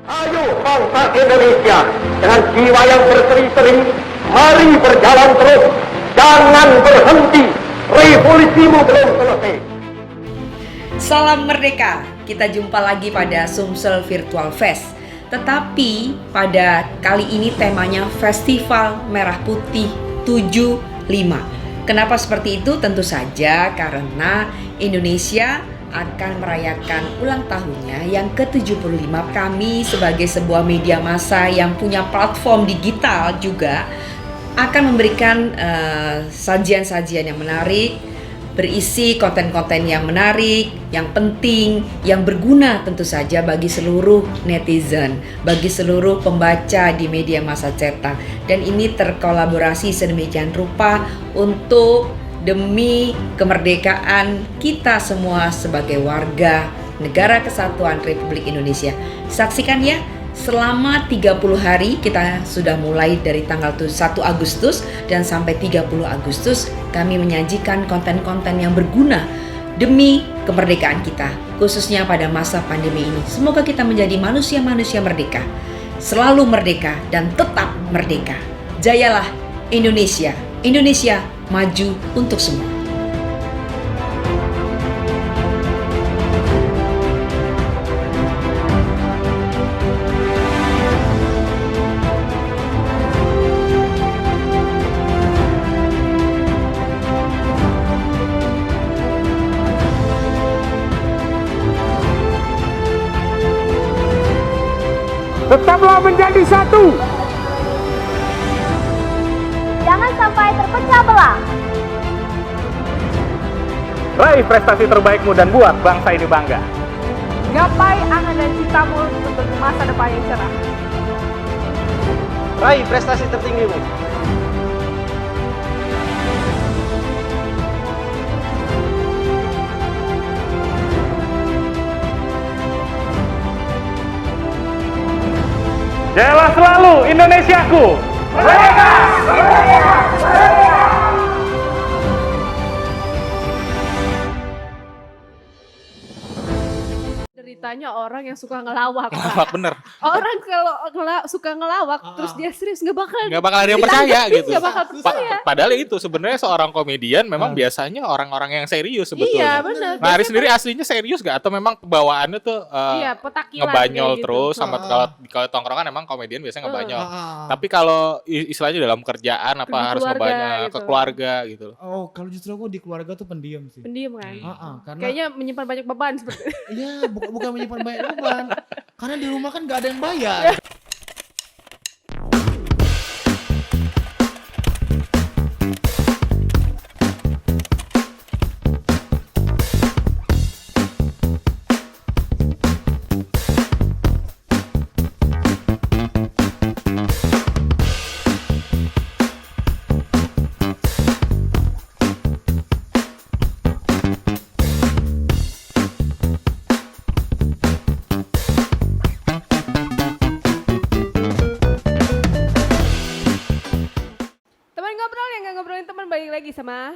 Ayo bangsa Indonesia, dengan jiwa yang berseri-seri, mari berjalan terus, jangan berhenti, revolusimu belum selesai. Salam Merdeka, kita jumpa lagi pada Sumsel Virtual Fest. Tetapi pada kali ini temanya Festival Merah Putih 75. Kenapa seperti itu? Tentu saja karena Indonesia akan merayakan ulang tahunnya yang ke-75. Kami sebagai sebuah media massa yang punya platform digital juga akan memberikan sajian-sajian yang menarik, berisi konten-konten yang menarik, yang penting, yang berguna tentu saja bagi seluruh netizen, bagi seluruh pembaca di media massa cetak. Dan ini terkolaborasi sedemikian rupa untuk demi kemerdekaan kita semua sebagai warga Negara Kesatuan Republik Indonesia. Saksikan ya, selama 30 hari kita sudah mulai dari tanggal 1 Agustus dan sampai 30 Agustus kami menyajikan konten-konten yang berguna demi kemerdekaan kita, khususnya pada masa pandemi ini. Semoga kita menjadi manusia-manusia merdeka, selalu merdeka dan tetap merdeka. Jayalah Indonesia, Indonesia maju untuk semua. Tetaplah menjadi satu. Jangan sampai terpecah belah. Raih prestasi terbaikmu dan buat bangsa ini bangga. Gapai angan dan citamu untuk masa depan yang cerah. Raih prestasi tertinggimu. Jayalah selalu Indonesiaku. Merdeka! Merdeka! Merdeka! Ceritanya orang yang suka ngelawak. Ngelawak bener. Orang kalau suka ngelawak terus dia serius nggak bakal Ada yang percaya gitu. Nggak bakal percaya. Padahal itu sebenarnya seorang komedian memang biasanya orang-orang yang serius sebetulnya. Iya benar. Nah, Ari sendiri aslinya serius gak? Atau memang bawaannya tuh Iya petakilan ngebanyol kayak gitu. terus sama kalau tongkrongan emang komedian biasanya ngebanyol. Tapi kalau istilahnya dalam kerjaan apa Ke harus keluarga ngebanyol gitu. ke keluarga gitu loh. Oh, kalau justru aku di keluarga tuh pendiam sih. Pendiam kan. Karena Kayaknya menyimpan banyak beban seperti itu. iya, bukan menyimpan banyak beban. Karena di rumah kan gak ada yang bayar. Teman ngobrol yang nggak ngobrolin teman balik lagi sama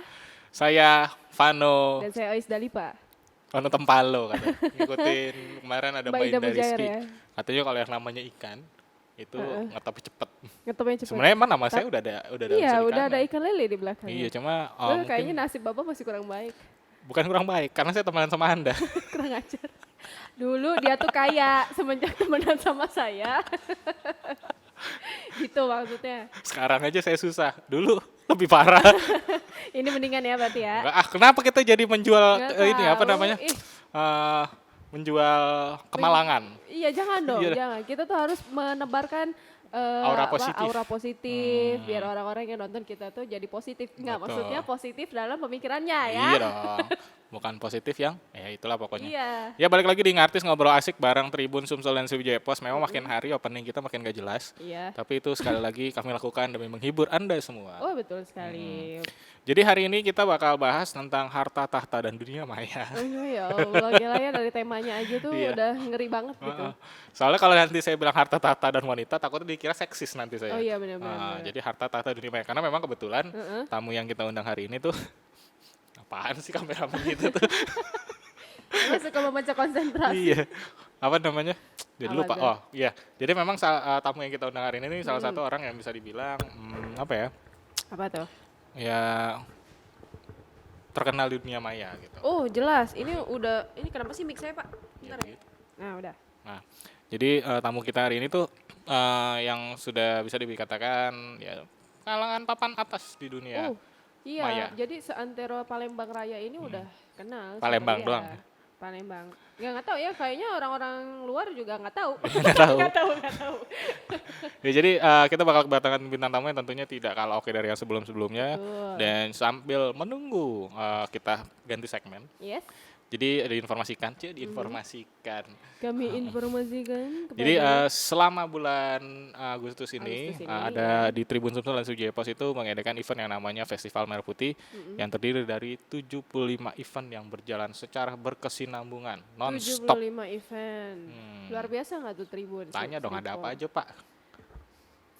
Saya Vano, dan saya Ois Dalipa. Vano Tempalo katanya. Ngikutin kemarin ada Mbak Mbak Ida Indah Mujair Rizky. ya. Katanya kalau yang namanya ikan itu ngetop cepet. Ngetopnya cepet. Sebenarnya emang nama saya udah ada Iya unsur udah ada ikannya. ikan lele di belakangnya. Iya, cuma Kayaknya mungkin nasib bapak masih kurang baik. bukan kurang baik karena saya temenan sama Anda. Kurang ajar. Dulu dia tuh kaya semenjak temenan sama saya. Gitu maksudnya. Sekarang aja saya susah. Dulu lebih parah. Ini mendingan ya berarti ya. Enggak, kenapa kita jadi menjual Nggak ini apa tahu. namanya? Ih. Menjual kemalangan. Iya jangan dong, Iya. jangan. Kita tuh harus menebarkan Aura positif. aura positif biar orang-orang yang nonton kita tuh jadi positif. Enggak, Betul. maksudnya positif dalam pemikirannya ya. Iya dong. Bukan positif yang ya itulah pokoknya. Iya. Ya balik lagi di Ngartis ngobrol asik bareng Tribun Sumsel dan Sriwijaya Pos. Memang makin hari opening kita makin gak jelas. Iya. Tapi itu sekali lagi kami lakukan demi menghibur Anda semua. Oh betul sekali. Jadi hari ini kita bakal bahas tentang harta tahta dan dunia maya. Oh ya Allah, gila ya dari temanya aja tuh Iya. udah ngeri banget gitu. Soalnya kalau nanti saya bilang harta tahta dan wanita, takutnya dikira seksis nanti saya. Oh iya benar-benar. Jadi harta tahta dunia maya. Karena memang kebetulan tamu yang kita undang hari ini tuh apaan sih kameramen gitu tuh? Dia suka memecah konsentrasi. Iya. Apa namanya? Jadi Apa lupa. tuh? Oh iya. Jadi memang tamu yang kita undang hari ini salah satu orang yang bisa dibilang apa ya? Apa tuh? Ya terkenal di dunia maya gitu. Oh jelas, ini kenapa sih mic saya Pak? Ya, Bentar ya. gitu. Nah udah. Nah, jadi tamu kita hari ini tuh yang sudah bisa dikatakan ya kalangan papan atas di dunia. Iya, Maya. jadi seantero Palembang Raya ini udah kenal. Palembang sama doang dia. ya? Palembang. Nggak tahu ya, kayaknya orang-orang luar juga nggak tahu. Nggak tahu. Nggak tahu. Ya, jadi kita bakal kedatangan bintang tamu yang tentunya tidak kalah oke dari yang sebelum-sebelumnya. Betul. Dan sambil menunggu kita ganti segmen. Yes, Jadi diinformasikan. kami informasikan kepada Jadi selama bulan Agustus ini, Agustus ini, ada di Tribun Sumsel dan Sujaya Pos itu mengadakan event yang namanya Festival Merah Putih yang terdiri dari 75 event yang berjalan secara berkesinambungan, non-stop. 75 event. Luar biasa nggak tuh Tribun? Tanya dong ada apa aja Pak?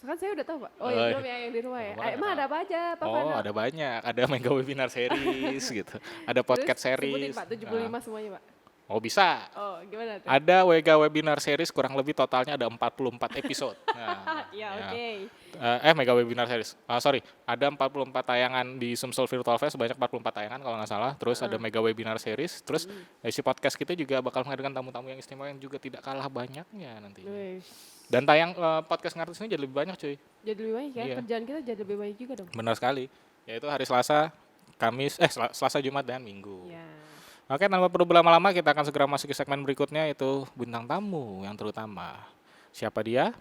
Kan saya udah tahu Pak. Oh Oh, ya iya. belum ya yang di rumah ya. Belum, Emang ada apa aja Pak Oh Fana? ada banyak, ada mega webinar series gitu, ada podcast Terus sebutin series. Pak 75 semuanya Pak. Oh bisa. Oh gimana tuh? Ada Wega Webinar Series kurang lebih totalnya ada 44 episode. Nah, Ya ya. oke. Mega Webinar Series. Sorry, ada 44 tayangan di Sumsel Virtual Fest, banyak 44 tayangan kalau nggak salah. Terus ada Mega Webinar Series. Terus isi podcast kita juga bakal menghadirkan tamu-tamu yang istimewa yang juga tidak kalah banyaknya nanti. Wih, Dan tayang podcast ngartis ini jadi lebih banyak cuy. jadi lebih baik ya. Iya. Kerjaan kita jadi lebih baik juga dong. Benar sekali. Yaitu hari Selasa, Selasa, Jumat, dan Minggu. Ya. Oke, tanpa perlu berlama-lama kita akan segera masuk ke segmen berikutnya, yaitu bintang tamu yang terutama. Siapa dia?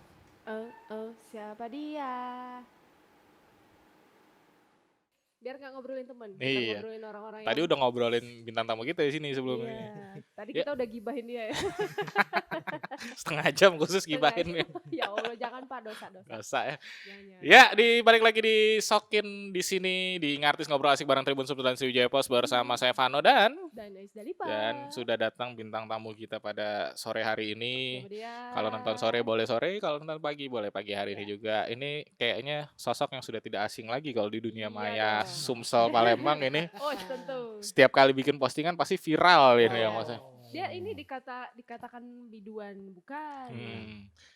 Siapa dia? Biar nggak ngobrolin temen, kita Iya. ngobrolin orang-orang Tadi yang... udah ngobrolin bintang tamu kita di sini sebelumnya. Iya. Tadi Ya. kita udah gibahin dia ya. Setengah jam khusus gibahin ya. Ya Allah, jangan Pak, dosa-dosa. Dosa ya. Jangan. Ya, balik lagi di Sokin di sini di Ngartis Ngobrol Asik bareng Tribun Sumsel dan Sriwijaya Pos bersama saya Vano dan Ais Dalipa. sudah datang bintang tamu kita pada sore hari ini. Siapa dia? Kalau nonton sore boleh sore, kalau nonton pagi boleh pagi hari ini juga. Ini kayaknya sosok yang sudah tidak asing lagi kalau di dunia Iya maya dong. Sumsel Palembang ini. Oh tentu. Setiap kali bikin postingan pasti viral ini ya Iya. maksudnya. Dia ini dikatakan biduan bukan,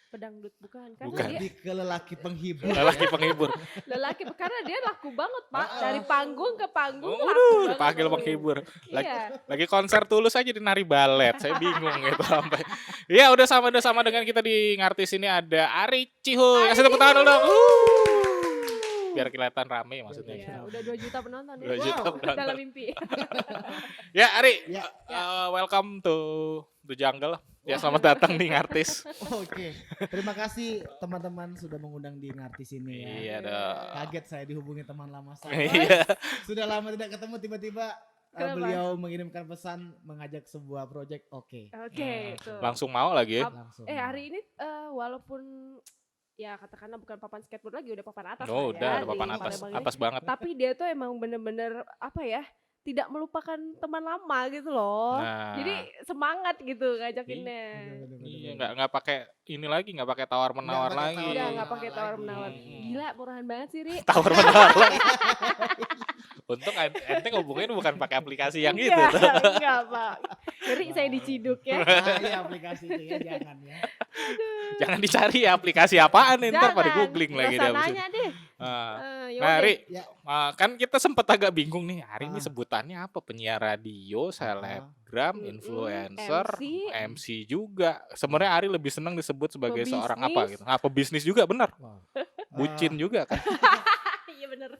pedangdut bukan, karena Bukan. dia Lebih ke lelaki penghibur. Lelaki penghibur. lelaki, karena dia laku banget Pak, dari panggung ke panggung laku Waduh, banget. dipanggil penghibur. Iya. Lagi konser Tulus aja di nari balet. Saya bingung gitu sampai. Ya udah sama dengan kita di Ngartis ini ada Ari Cihuy. Kasih tepuk tangan dulu dong. Biar kelihatan rame maksudnya. Iya, udah 2 juta penonton 2 juta penonton. dalam mimpi. Ya Ari, Ya. welcome to the jungle. Ya selamat datang di Ngartis. Oke. Terima kasih teman-teman sudah mengundang di Ngartis ini ya. Iya dong. Kaget saya dihubungi teman lama saya. Iya. Sudah lama tidak ketemu, tiba-tiba Kenapa? beliau mengirimkan pesan mengajak sebuah project. Oke. Oke, tuh. Langsung mau lagi. Langsung. Hari ini walaupun ya katakanlah bukan papan skateboard lagi, udah papan atas Oh, lah udah ya, ada papan di atas. Palembang ini. Atas banget. Tapi dia tuh emang bener-bener apa ya, tidak melupakan teman lama gitu loh. Nah. Jadi semangat gitu ngajakinnya. Iya, nggak pakai ini lagi, nggak pakai tawar menawar Nggak pakai lagi. Udah Iya. nggak pakai tawar menawar. Hmm. Gila, murahan banget sih, Ri. Tawar menawar lagi. Untung ente ngobongin bukan pakai aplikasi yang gitu. Enggak, Pak. Ri, saya diciduk ya. Nah, iya aplikasi itu ya, jangan ya. Jangan dicari ya aplikasi apaan nih, ntar pada googling Nggak lagi usah dia. nanya deh. Nah, Ri, Ya. kan kita sempat agak bingung nih, hari ini Ah. sebutannya apa? Penyiar radio, selebgram, influencer, MC. MC juga. Sebenarnya Ari lebih senang disebut sebagai seorang apa Pebisnis. gitu. Nah, pebisnis juga benar. Wow. Bucin juga kan. Iya bener.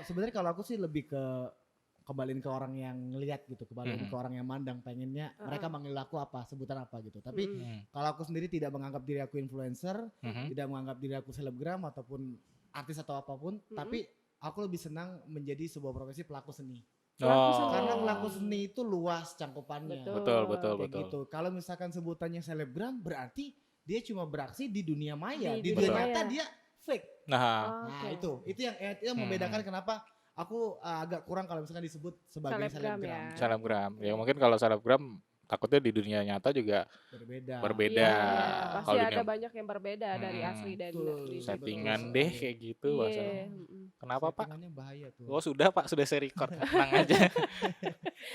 Sebenarnya kalau aku sih lebih kembaliin ke orang yang lihat gitu, kembaliin ke orang yang mandang, pengennya mereka manggil aku apa, sebutan apa gitu. Tapi kalau aku sendiri tidak menganggap diri aku influencer, tidak menganggap diri aku selebgram ataupun artis atau apapun, tapi aku lebih senang menjadi sebuah profesi pelaku seni. Oh. Karena pelaku seni itu luas cangkupannya. Betul, betul, Kayak betul. gitu. Kalau misalkan sebutannya selebgram berarti dia cuma beraksi di dunia maya, Di di dunia dunia maya. nyata dia fake. Nah, Nah, itu yang membedakan kenapa aku agak kurang kalau misalkan disebut sebagai Selebgram selebgram. ya. selebgram. Ya mungkin kalau selebgram takutnya di dunia nyata juga berbeda. Iya, pasti Kalau ada dunia banyak yang berbeda dari asli dan Betul. di settingan Betul deh sekali. kayak gitu Iya. bahasanya. Kenapa Pak? Settingannya bahaya tuh. Oh sudah Pak, sudah saya record. Tenang aja.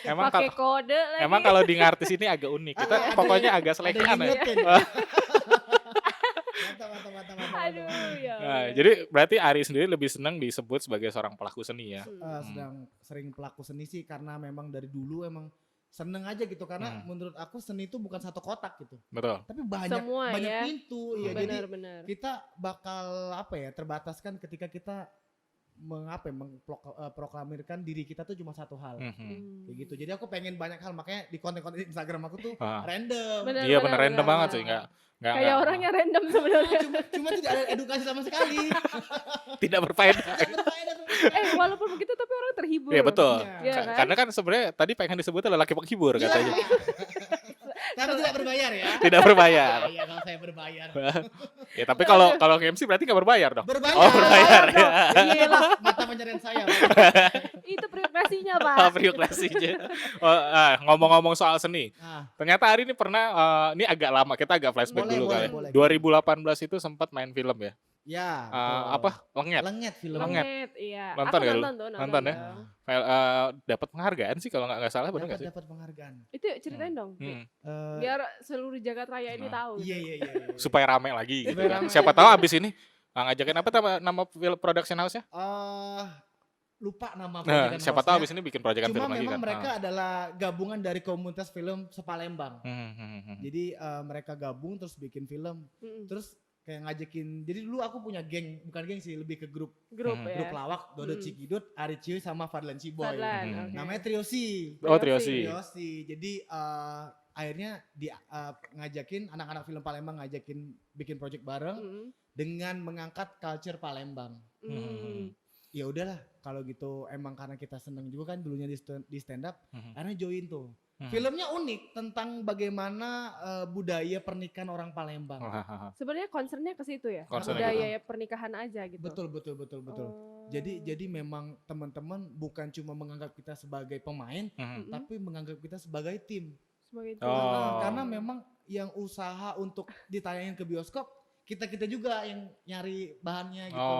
emang Pakai kalau kode lagi. emang kalau di ngartis ini agak unik. Kita Ada- pokoknya agak ada yang selekan ya. ngingetin. Mantap. Aduh ya. Nah, jadi berarti Ari sendiri lebih senang disebut sebagai seorang pelaku seni ya. Sedang sering pelaku seni sih karena memang dari dulu emang seneng aja gitu karena menurut aku seni itu bukan satu kotak gitu. Betul. Tapi banyak Semua ya. pintu ya. Jadi Benar-benar. kita bakal terbataskan ketika kita mengproklamirkan diri kita tuh cuma satu hal. Kayak gitu. Jadi aku pengen banyak hal, makanya di konten-konten Instagram aku tuh random. Iya bener random banget sih, enggak Kayak orangnya random sebenarnya. Cuma tidak ada edukasi sama sekali. tidak berfaedah. Walaupun begitu tapi orang terhibur. Iya betul. Iya kan? Karena kan sebenarnya tadi pengen disebutnya lelaki penghibur katanya. Tapi tidak berbayar ya. Tidak berbayar. Iya kalau saya berbayar. Ya tapi kalau MC berarti nggak berbayar dong. Berbayar. Oh berbayar ya. Iya mata pencarian saya. Itu privasinya, Pak. Aplikasinya. Ngomong-ngomong soal seni. Ternyata Ari ini pernah ini agak lama, kita agak flashback dulu kali. boleh. 2018 itu sempat main film ya. Ya. Apa? Lenget. Lenget film. Lenget. Iya. Nonton Aku nggak lu? nonton tuh, Nonton ya? dong. Dapat penghargaan sih kalau nggak salah, benar nggak sih? Dapat penghargaan. Itu ceritain dong. Biar seluruh jagat raya ini tahu. Iya. Supaya rame lagi. Gitu. Supaya rame Siapa lagi. tahu abis ini ngajakin apa nama film production house-nya? Lupa nama Nah, proyekan siapa house-nya. tahu abis ini bikin proyekan Cuma film lagi memang kan. mereka adalah gabungan dari komunitas film sepalembang. Jadi mereka gabung terus bikin film. Terus kayak ngajakin. Jadi dulu aku punya geng, bukan geng sih, lebih ke grup. Grup ya. Grup lawak, Dodo Cikidut, Ari Ciwi sama Fadlan Ciboy. Fadlan, oke. Namanya Triosi. Oh Triosi. Jadi akhirnya ngajakin anak-anak film Palembang ngajakin bikin project bareng dengan mengangkat culture Palembang. Ya udahlah kalau gitu emang karena kita seneng juga kan dulunya di stand up, karena join tuh. Filmnya unik tentang bagaimana budaya pernikahan orang Palembang. Sebenarnya concernnya ke situ ya. Concernnya Budaya pernikahan aja gitu. Betul. Jadi memang teman-teman bukan cuma menganggap kita sebagai pemain, tapi menganggap kita sebagai tim. Sebagai itu. Karena memang yang usaha untuk ditayangin ke bioskop kita juga yang nyari bahannya gitu.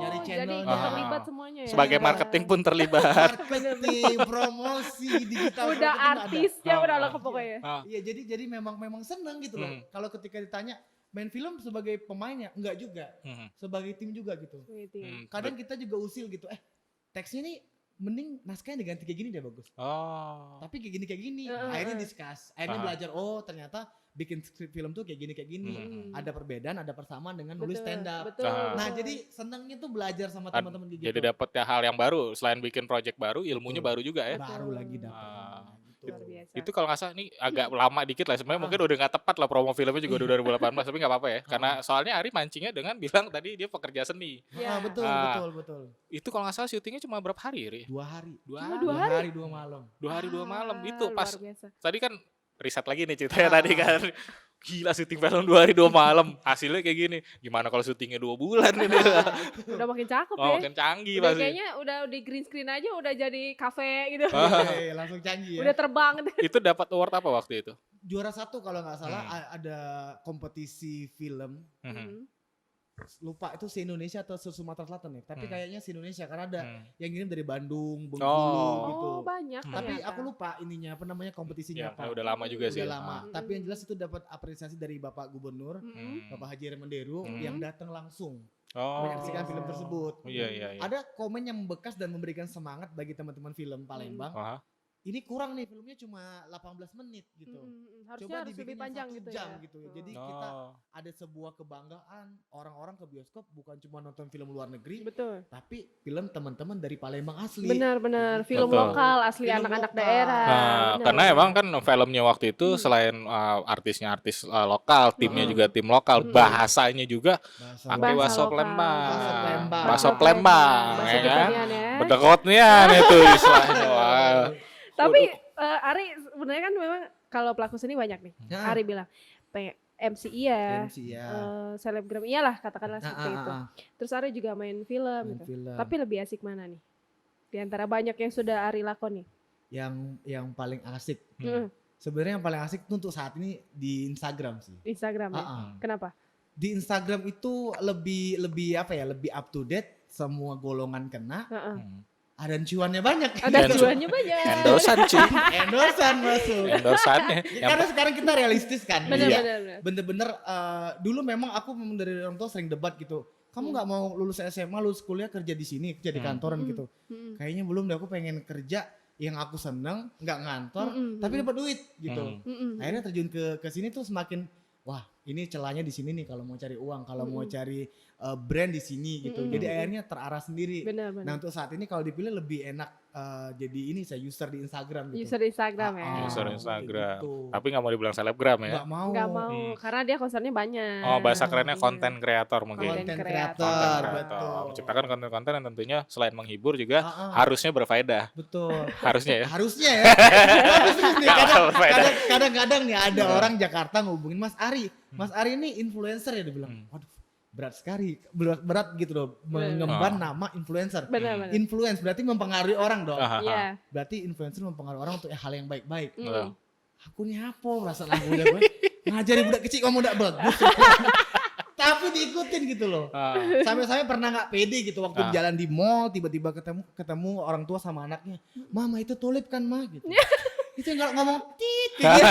Nyari Jadi channelnya. terlibat semuanya ya. Sebagai marketing pun terlibat. Marketing, promosi, digital. Udah marketing artisnya ada. udah lengkap pokoknya. Iya, jadi memang seneng gitu loh. Kalau ketika ditanya main film sebagai pemain ya enggak juga. Sebagai tim juga gitu. Kadang kita juga usil gitu. Teksnya nih mending naskahnya diganti kayak gini deh bagus. Tapi kayak gini. Akhirnya discuss. Akhirnya belajar ternyata bikin skrip film tuh kayak gini. Ada perbedaan, ada persamaan dengan nulis stand up. Betul. Nah, jadi senangnya tuh belajar sama teman-teman gitu. Jadi dapat hal yang baru, selain bikin project baru, ilmunya baru juga ya. Baru lagi dapat. Luar biasa. Itu kalau nggak salah nih agak lama dikit lah sebenarnya mungkin udah nggak tepat lah promo filmnya juga udah 2018 tapi nggak apa-apa ya karena soalnya Ari mancingnya dengan bilang tadi dia pekerja seni. Betul. Itu kalau nggak salah syutingnya cuma berapa hari Ri? 2 hari. 2 hari? 2 malam. 2 hari 2 malam itu pas luar biasa. tadi kan riset lagi nih ceritanya tadi kan gila syuting film 2 hari 2 malam hasilnya kayak gini gimana kalau syutingnya 2 bulan ini Udah makin cakep ya. makin canggih Udah pasti kayaknya udah di green screen aja udah jadi kafe gitu. Langsung canggih ya. Udah terbang gitu. itu dapat award apa waktu itu? Juara 1 kalau nggak salah ada kompetisi film. Lupa itu se-Indonesia atau se-Sumatera Selatan ya. Tapi kayaknya se-Indonesia karena ada yang ngirim dari Bandung, Bengkulu gitu. Oh, banyak. Tapi ternyata. aku lupa ininya apa namanya kompetisinya Ya, apa. udah lama juga sih. Udah lama. Tapi yang jelas itu dapat apresiasi dari Bapak Gubernur, Bapak Haji Remenderu yang datang langsung menyaksikan film tersebut. Iya. Ada komen yang membekas dan memberikan semangat bagi teman-teman film Palembang. Ini kurang nih filmnya cuma 18 menit gitu. Harusnya harus lebih panjang 1 gitu jam ya. gitu. Jadi kita ada sebuah kebanggaan orang-orang ke bioskop bukan cuma nonton film luar negeri, Betul. tapi film teman-teman dari Palembang asli. Benar-benar film Betul. lokal asli Film anak-anak lokal. daerah. Benar. Karena emang kan filmnya waktu itu selain artisnya artis lokal, timnya juga tim lokal, bahasanya juga pakai Bahasa Waso lokal. Palembang. Bahasa Baso Palembang, Bahasa ya kan? Jepunian ya. Bedekotnya itu istilahnya. Wah. Tapi Ari sebenarnya kan memang kalau pelaku seni banyak nih. Ya. Ari bilang MC iya, MC ya. selebgram iyalah katakanlah seperti itu. Terus Ari juga main film Main gitu. film. Tapi lebih asik mana nih? Di antara banyak yang sudah Ari lakoni. Yang paling asik Sebenarnya yang paling asik tuh untuk saat ini di Instagram sih. Instagram ya. Ah. Kenapa? Di Instagram itu lebih apa ya, lebih up to date, semua golongan kena, Heeh. ada cuannya banyak. Ada cuannya banyak. Endorsan cuy. Endorsan masuk. Endorsannya. Karena sekarang kita realistis kan. Bener, Iya. bener. Bener-bener dulu memang aku memang dari orang tua sering debat gitu. Kamu nggak mau lulus SMA, lulus kuliah kerja di sini, kerja di kantoran gitu. Kayaknya belum deh, aku pengen kerja yang aku seneng, nggak ngantor, tapi dapat duit gitu. Akhirnya terjun ke sini tuh semakin wah ini celahnya di sini nih kalau mau cari uang, kalau mau cari brand di sini gitu. Jadi akhirnya terarah sendiri. Benar. Nah untuk saat ini kalau dipilih lebih enak jadi ini saya user di Instagram gitu. User Instagram ya. User Instagram. gitu. Tapi nggak mau dibilang selebgram ya. Nggak mau. Nggak mau karena dia concernnya banyak. Oh, bahasa kerennya Iya. konten kreator mungkin. Content Konten creator. kreator, Content betul. creator. Menciptakan konten-konten yang tentunya selain menghibur juga Ah. harusnya berfaedah. Betul. Harusnya ya. Harusnya ya. Tapi serius nih, Nggak apa-apa, kadang-kadang nih ada orang Jakarta ngehubungin Mas Ari. Mas Ari ini influencer ya, dia bilang. Waduh, berat sekali. Berat gitu loh mengemban nama influencer. Benar. Influence berarti mempengaruhi orang dong. Aha. Iya. Berarti influencer mempengaruhi orang untuk hal yang baik-baik. Betul. Aku nih apa perasaan aku udah gue ngajari budak kecil kamu udah bagus. Tapi diikutin gitu loh. Ah. Sampai-sampai pernah nggak pede gitu waktu Ah. jalan di mall tiba-tiba ketemu orang tua sama anaknya. Mama itu tulip kan mah gitu. Itu nggak ngomong tit gitu.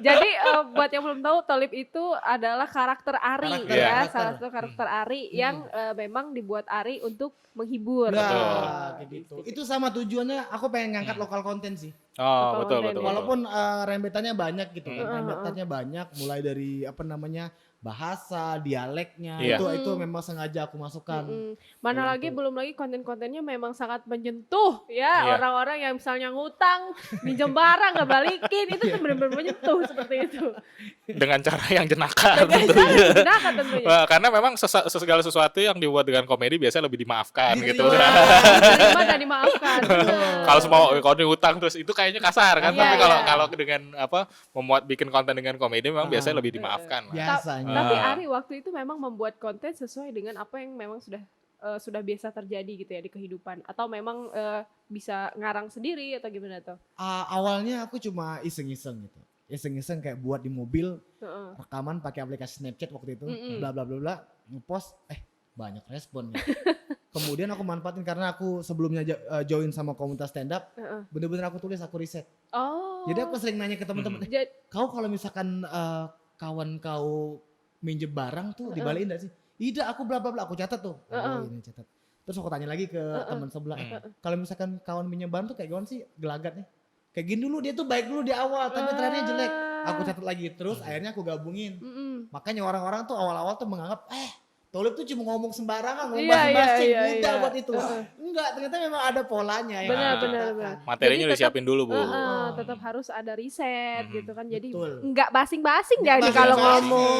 Jadi buat yang belum tahu, Tolip itu adalah karakter Ari Karakter, ya, karakter. salah satu karakter Ari yang memang dibuat Ari untuk menghibur. Nah, kayak gitu. Itu sama tujuannya aku pengen ngangkat lokal konten sih. Oh, betul, konten. betul. Walaupun rembetannya banyak gitu kan. Hmm. Rembetannya banyak mulai dari apa namanya? Bahasa, dialeknya. Iya. Itu memang sengaja aku masukkan. Mana Kayak lagi gitu. belum lagi konten-kontennya memang sangat menyentuh ya Iya. orang-orang yang misalnya ngutang, minjem barang nggak balikin, itu tuh benar-benar menyentuh seperti itu. Dengan cara yang jenaka Dengan tentunya. cara menggunakan tentunya. Wah, karena memang segala sesuatu yang dibuat dengan komedi biasanya lebih dimaafkan gitu. Diterima dan dimaafkan. Kalau semua kalau diutang terus itu kayaknya kasar kan. Iya, Tapi iya. kalau dengan apa bikin konten dengan komedi memang biasanya lebih dimaafkan. lah. Biasanya. Tapi Ari waktu itu memang membuat konten sesuai dengan apa yang memang sudah biasa terjadi gitu ya di kehidupan, atau memang bisa ngarang sendiri atau gimana tuh? Awalnya aku cuma iseng-iseng gitu. Iseng-iseng kayak buat di mobil, Heeh. rekaman pakai aplikasi Snapchat waktu itu, Mm-mm. bla bla bla bla, ngepost, banyak respon ya. Kemudian aku manfaatin karena aku sebelumnya join sama komunitas stand up, Heeh. bener-bener aku tulis, aku riset. Oh. Jadi aku sering nanya ke teman-teman, kau kalau misalkan kawan kau minjem barang tuh dibalikin enggak sih? Tidak, aku bla bla bla, aku catat tuh. Oh, ini catat. Terus aku tanya lagi ke teman sebelah, kalau misalkan kawan minjem barang tuh kayak gimana sih gelagatnya? Kayak gini dulu, dia tuh baik dulu di awal, tapi trennya jelek. Aku catat lagi terus, akhirnya aku gabungin. Makanya orang-orang tuh awal-awal tuh menganggap, Tolip tuh cuma ngomong sembarangan, ngomong Iya, basi-basi, iya, mudah iya. buat itu. Enggak, ternyata memang ada polanya. yang Benar, aku benar, ciptakan. benar. Materinya Jadi udah disiapin dulu, Bu. Tetap harus ada riset gitu kan. Jadi Betul. nggak basing-basing jadi Basi-basi. kalau ngomong.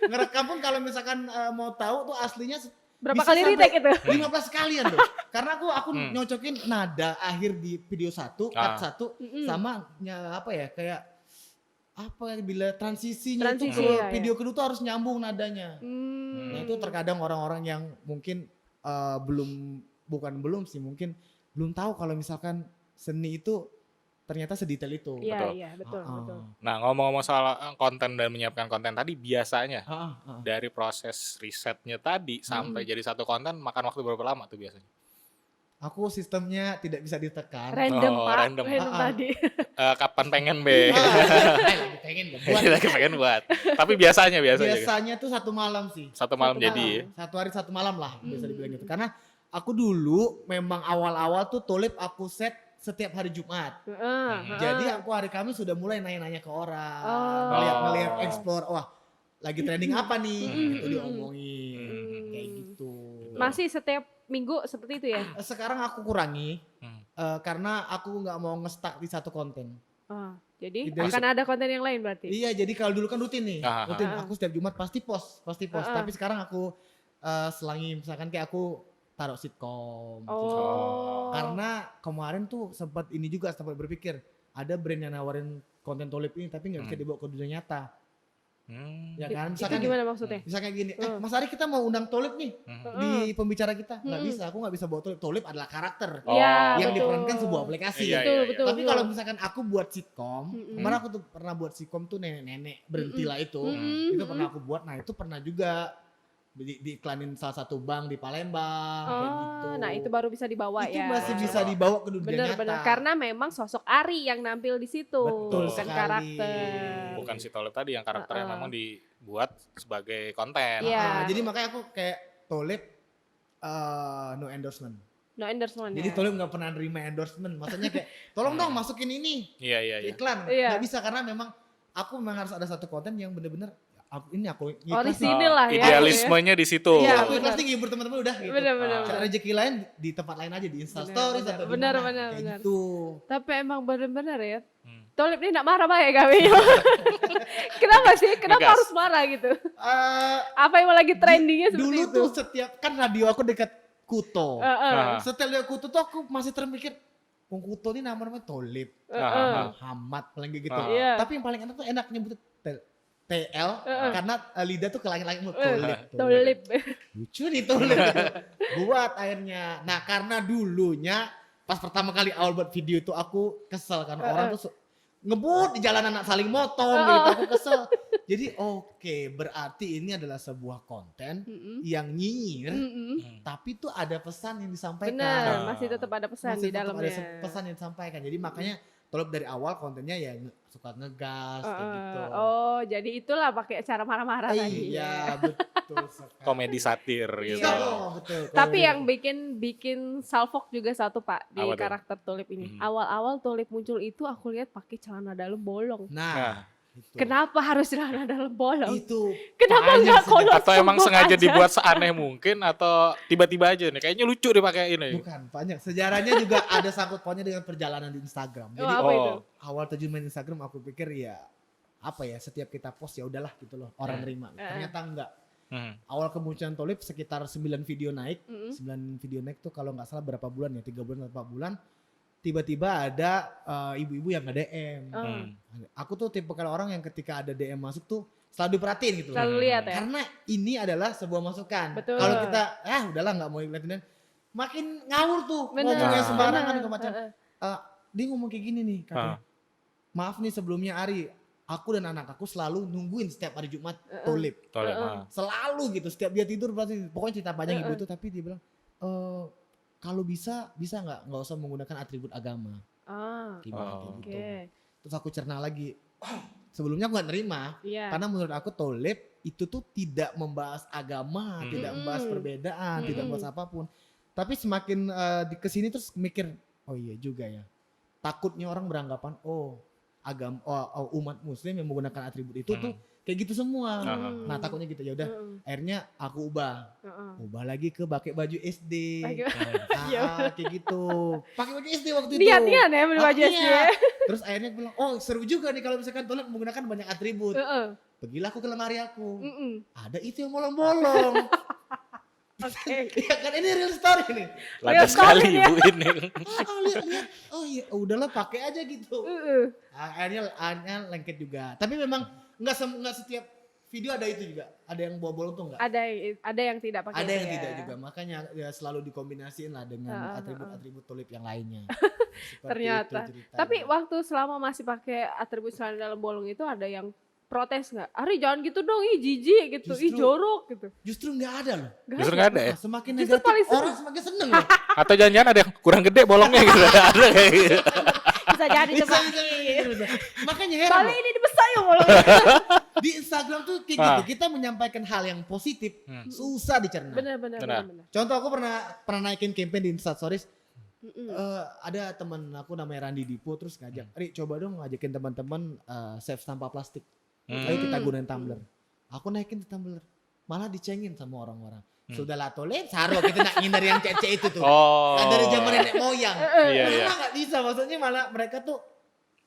Ngerekam pun kalau misalkan mau tahu tuh aslinya Berapa bisa kali sampai retake itu? 15 kalian tuh. Karena aku nyocokin nada akhir di video 1, cut 1 sama apa ya kayak apa ya bila transisinya itu Transisi, ke iya, video kedua tuh harus nyambung nadanya. Nah itu terkadang orang-orang yang mungkin belum sih mungkin belum tahu kalau misalkan seni itu ternyata sedetail itu. Iya, Betul. iya, betul, betul. Nah, ngomong-ngomong soal konten dan menyiapkan konten tadi, biasanya Heeh. dari proses risetnya tadi sampai jadi satu konten makan waktu berapa lama tuh biasanya? Aku sistemnya tidak bisa ditekan. Random, Oh, Pak. random. Random tadi. Kapan pengen be? Lagi pengen buat. Lagi pengen buat. Tapi biasanya. Biasanya tuh satu malam sih. Satu malam jadi. Satu hari satu malam lah bisa dibilang gitu. Karena aku dulu memang awal-awal tuh Tolip aku set setiap hari Jumat. Jadi aku hari Kamis sudah mulai nanya-nanya ke orang. Ngeliat explore, wah lagi trending apa nih? Itu diomongin. Kayak gitu. Masih setiap minggu seperti itu ya? Sekarang aku kurangi. Karena aku nggak mau nge-stuck di satu konten. Jadi Jadi- akan ada konten yang lain berarti? Iya, jadi kalau dulu kan rutin nih. Ah, Rutin aku setiap Jumat pasti post. Tapi sekarang aku selangi misalkan kayak aku taruh sitkom. Oh. Karena kemarin tuh sempat berpikir ada brand yang nawarin konten Tolip ini tapi nggak bisa dibawa ke dunia nyata. Ya kan? Itu gimana maksudnya? Misalnya gini, Mas Ari kita mau undang Tolip nih di pembicara kita. Nggak bisa, aku nggak bisa bawa Tolip. Tolip adalah karakter Iya, yang betul. diperankan sebuah aplikasi. Iya, Betul, iya, betul. Tapi kalau misalkan aku buat sitkom, Mm-mm. kemarin aku tuh pernah buat sitkom tuh nenek-nenek berhentilah itu. Itu pernah aku buat. Nah itu pernah juga diiklanin salah satu bank di Palembang kayak gitu. Nah itu baru bisa dibawa Itu ya. masih bisa dibawa ke dunia nyata. Bener-bener karena memang sosok Ari yang nampil di situ, Betul bukan sekali. karakter. Bukan si Tolip tadi yang karakternya memang dibuat sebagai konten. Iya. Jadi makanya aku kayak Tolip no endorsement. No endorsement Jadi ya. Tolip nggak pernah nerima endorsement. Maksudnya kayak tolong dong masukin ini Iya. iklan. Iya. Nggak bisa karena memang aku memang harus ada satu konten yang bener-bener aku iklan. Orisinil lah ya. Idealismenya di situ. Iya, Aku bener. iklan tinggi teman-teman udah gitu. Bener-bener. Cari rezeki lain di tempat lain aja di Insta Bener, Stories bener. atau di Bener, mana. bener, Kayak bener. gitu. Tapi emang bener-bener ya. Hmm. Tolip ini gak marah ya kami. Kenapa sih? Kenapa Ngegas. harus marah gitu? Eh, Apa yang lagi trendingnya seperti dulu itu? tuh setiap kan radio aku dekat Kuto. Ah. Setelah lihat Kuto tuh aku masih terpikir Wong Kuto ini namanya Tolip, Muhammad paling kayak gitu. Iya. Tapi yang paling enak tuh enak nyebut TL karena lidah tuh ke langit-langit mulu. Tolip. Tolip. Lucu nih Tolip. Buat akhirnya. Nah karena dulunya pas pertama kali awal buat video itu aku kesel karena orang tuh ngebut di jalanan saling motong gitu, aku kesel. Jadi oke, berarti ini adalah sebuah konten yang nyinyir tapi tuh ada pesan yang disampaikan. Benar, masih tetap ada pesan Masih di tetap dalamnya. ada pesan yang disampaikan. Jadi makanya Tolip dari awal kontennya ya suka ngegas kayak gitu. Oh, jadi itulah pakai cara marah-marah tadi. Iya, betul sekali. Komedi satir gitu. Iya. Oh, betul. Tapi yang bikin salfok juga satu Pak di Apa tuh? karakter Tolip ini. Awal-awal Tolip muncul itu aku lihat pakai celana dalam bolong. Nah, itu. Kenapa harus celana dalam bolong? Itu Kenapa banyak nggak sih. kolot Atau emang sembok sengaja aja? dibuat seaneh mungkin atau tiba-tiba aja nih kayaknya lucu dipakai ini. Bukan, banyak. Sejarahnya juga ada sangkut pautnya dengan perjalanan di Instagram. Jadi Apa itu? awal terjun main Instagram aku pikir ya apa ya, setiap kita post ya udahlah gitu loh, orang nerima. Ternyata enggak. Awal kemunculan Tolip sekitar 9 video naik. 9 video naik tuh kalau nggak salah berapa bulan ya, 3 bulan atau 4 bulan. Tiba-tiba ada ibu-ibu yang nge-DM. Aku tuh tipe kalau orang yang ketika ada DM masuk tuh selalu diperhatiin gitu. Selalu lihat ya. Karena ini adalah sebuah masukan. Betul. Kalau kita udahlah nggak mau ngeliatin, makin ngawur tuh Bener. ngomongnya sembarangan Bener. gitu macam. Dia ngomong kayak gini nih katanya. Maaf nih sebelumnya Ari, aku dan anak aku selalu nungguin setiap hari Jumat Tolip. Selalu gitu, setiap dia tidur pasti pokoknya cerita panjang ibu itu, tapi dia bilang kalau bisa nggak usah menggunakan atribut agama. Kayak gitu. Terus aku cerna lagi. Sebelumnya aku gak nerima, Iya. karena menurut aku Tolip itu tuh tidak membahas agama, tidak membahas perbedaan, tidak membahas apapun. Tapi semakin kesini terus mikir, oh iya juga ya. Takutnya orang beranggapan, agama umat Muslim yang menggunakan atribut itu tuh kayak gitu semua. Nah takutnya gitu ya udah. Akhirnya aku ubah lagi ke pakai baju SD. Kayak gitu. Pakai baju SD waktu itu. Niat-niat ya beli baju SD. Iya. Terus akhirnya aku bilang, seru juga nih kalau misalkan Tolip menggunakan banyak atribut. Pergilah aku ke lemari aku. Ada itu yang bolong-bolong. Oke. Ya kan ini real story nih. Lada sekali ibu ini. Lihat. Oh iya, udahlah pakai aja gitu. Akhirnya lengket juga. Tapi memang nggak setiap video ada itu juga. Ada yang bawa bolong tuh enggak? Ada yang tidak pakai. Ada itu yang ya. tidak juga. Makanya ya selalu dikombinasiin lah dengan atribut-atribut Tolip yang lainnya. Seperti Ternyata. itu ceritanya. Tapi waktu selama masih pakai atribut celana dalam bolong itu ada yang protes nggak? Ari jangan gitu dong, ih jijik gitu, ih Justru- jorok gitu. justru nggak ada loh. Justru nggak ada ya? Nah, semakin Justru negatif paling seneng. orang semakin seneng loh. Atau jangan-jangan ada yang kurang gede bolongnya gitu. Ada kayak gitu. Bisa jadi Bisa, teman. bisa. Makanya heran Kali loh. ini dibesar ya bolongnya. Di Instagram tuh kayak gitu. Kita menyampaikan hal yang positif susah dicerna. Benar. Contoh aku pernah naikin campaign di Insta Stories. Ada teman aku namanya Randi Dipo terus ngajak, Ri coba dong ngajakin teman-teman save sampah plastik. Ayo kita gunain tumbler. Aku naikin di tumbler. Malah dicengin sama orang-orang. Sudahlah Tolip, saru kita nak ngindar yang cece itu tuh. Kan dari zaman nenek moyang. Iya. Karena nggak bisa, maksudnya malah mereka tuh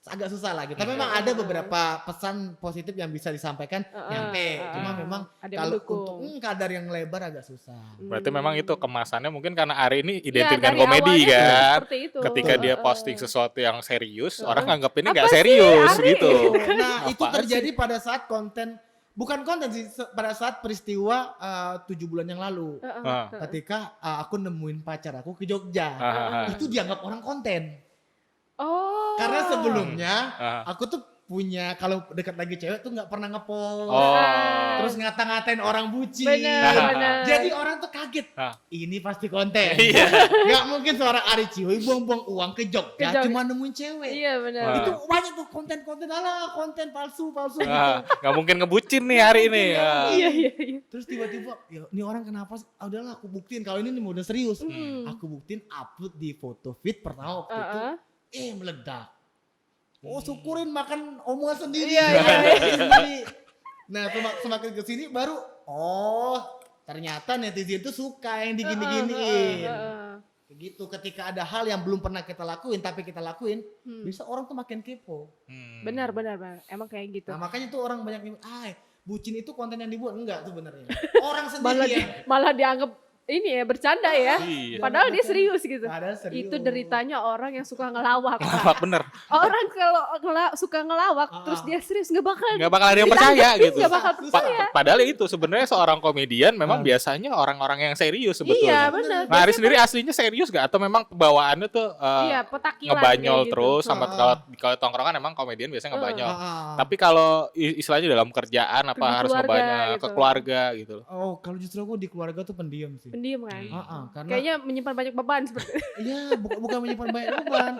agak susah lah gitu. Tapi memang ada beberapa pesan positif yang bisa disampaikan nyampe. Cuma memang ada yang kalau mendukung. untuk kadar yang lebar agak susah. Berarti memang itu kemasannya mungkin karena Ari ini Ya, identik dengan dari komedi awalnya kan. seperti itu. Ketika dia posting sesuatu yang serius, orang nganggap ini Apa nggak sih, serius Ari? gitu. Nah itu Apaan terjadi pada saat konten Bukan konten sih, pada saat peristiwa 7 bulan yang lalu. Ah. Ketika aku nemuin pacar aku ke Jogja. Itu dianggap orang konten. Oh. Karena sebelumnya Ah. aku tuh punya, kalau dekat lagi cewek tuh nggak pernah ngepost. Oh. Terus ngata-ngatain orang bucin. Benar. Jadi orang tuh kaget. Ah. Ini pasti konten. Iya. Nggak mungkin seorang Ari Cihoy buang-buang uang ke Jogja Ke Jogja. cuma nemuin cewek. Iya benar. Ah. Itu banyak tuh konten-konten, konten palsu gitu. Nggak mungkin ngebucin nih hari ini. Iya. Terus tiba-tiba, ya ini orang kenapa sih? Ah, udahlah aku buktiin kalau ini nih udah serius. Hmm. Aku buktiin, upload di foto feed pertama waktu itu. Meledak. Oh, syukurin makan omongan sendiri. Iya. Sendiri. Nah, semakin kesini baru, ternyata netizen tuh suka yang digini-giniin. Kayak gitu, ketika ada hal yang belum pernah kita lakuin tapi kita lakuin, bisa orang tuh makin kepo. Benar. Emang kayak gitu. Nah, makanya tuh orang banyak yang, bucin itu konten yang dibuat. Enggak sebenarnya. Orang sendiri yang Malah dianggap ini ya bercanda ya. Iya. Padahal dia serius gitu. Padahal serius. Itu deritanya orang yang suka ngelawak. Ngelawak bener. Orang kalau suka ngelawak terus dia serius nggak bakal Ada yang percaya gitu. Nggak bakal percaya. Padahal itu sebenarnya seorang komedian memang biasanya orang-orang yang serius sebetulnya. Iya benar. Nah, Ari sendiri aslinya serius gak? Atau memang bawaannya tuh Iya petakilan ngebanyol kayak gitu. terus sama kalau tongkrongan emang komedian biasanya ngebanyol. Ah. Tapi kalau istilahnya dalam kerjaan apa Di harus keluarga ngebanyol gitu. ke keluarga gitu. Oh, kalau justru aku di keluarga tuh pendiam sih. Pendiam kan. Karena Kayaknya menyimpan banyak beban seperti iya, bukan menyimpan banyak beban.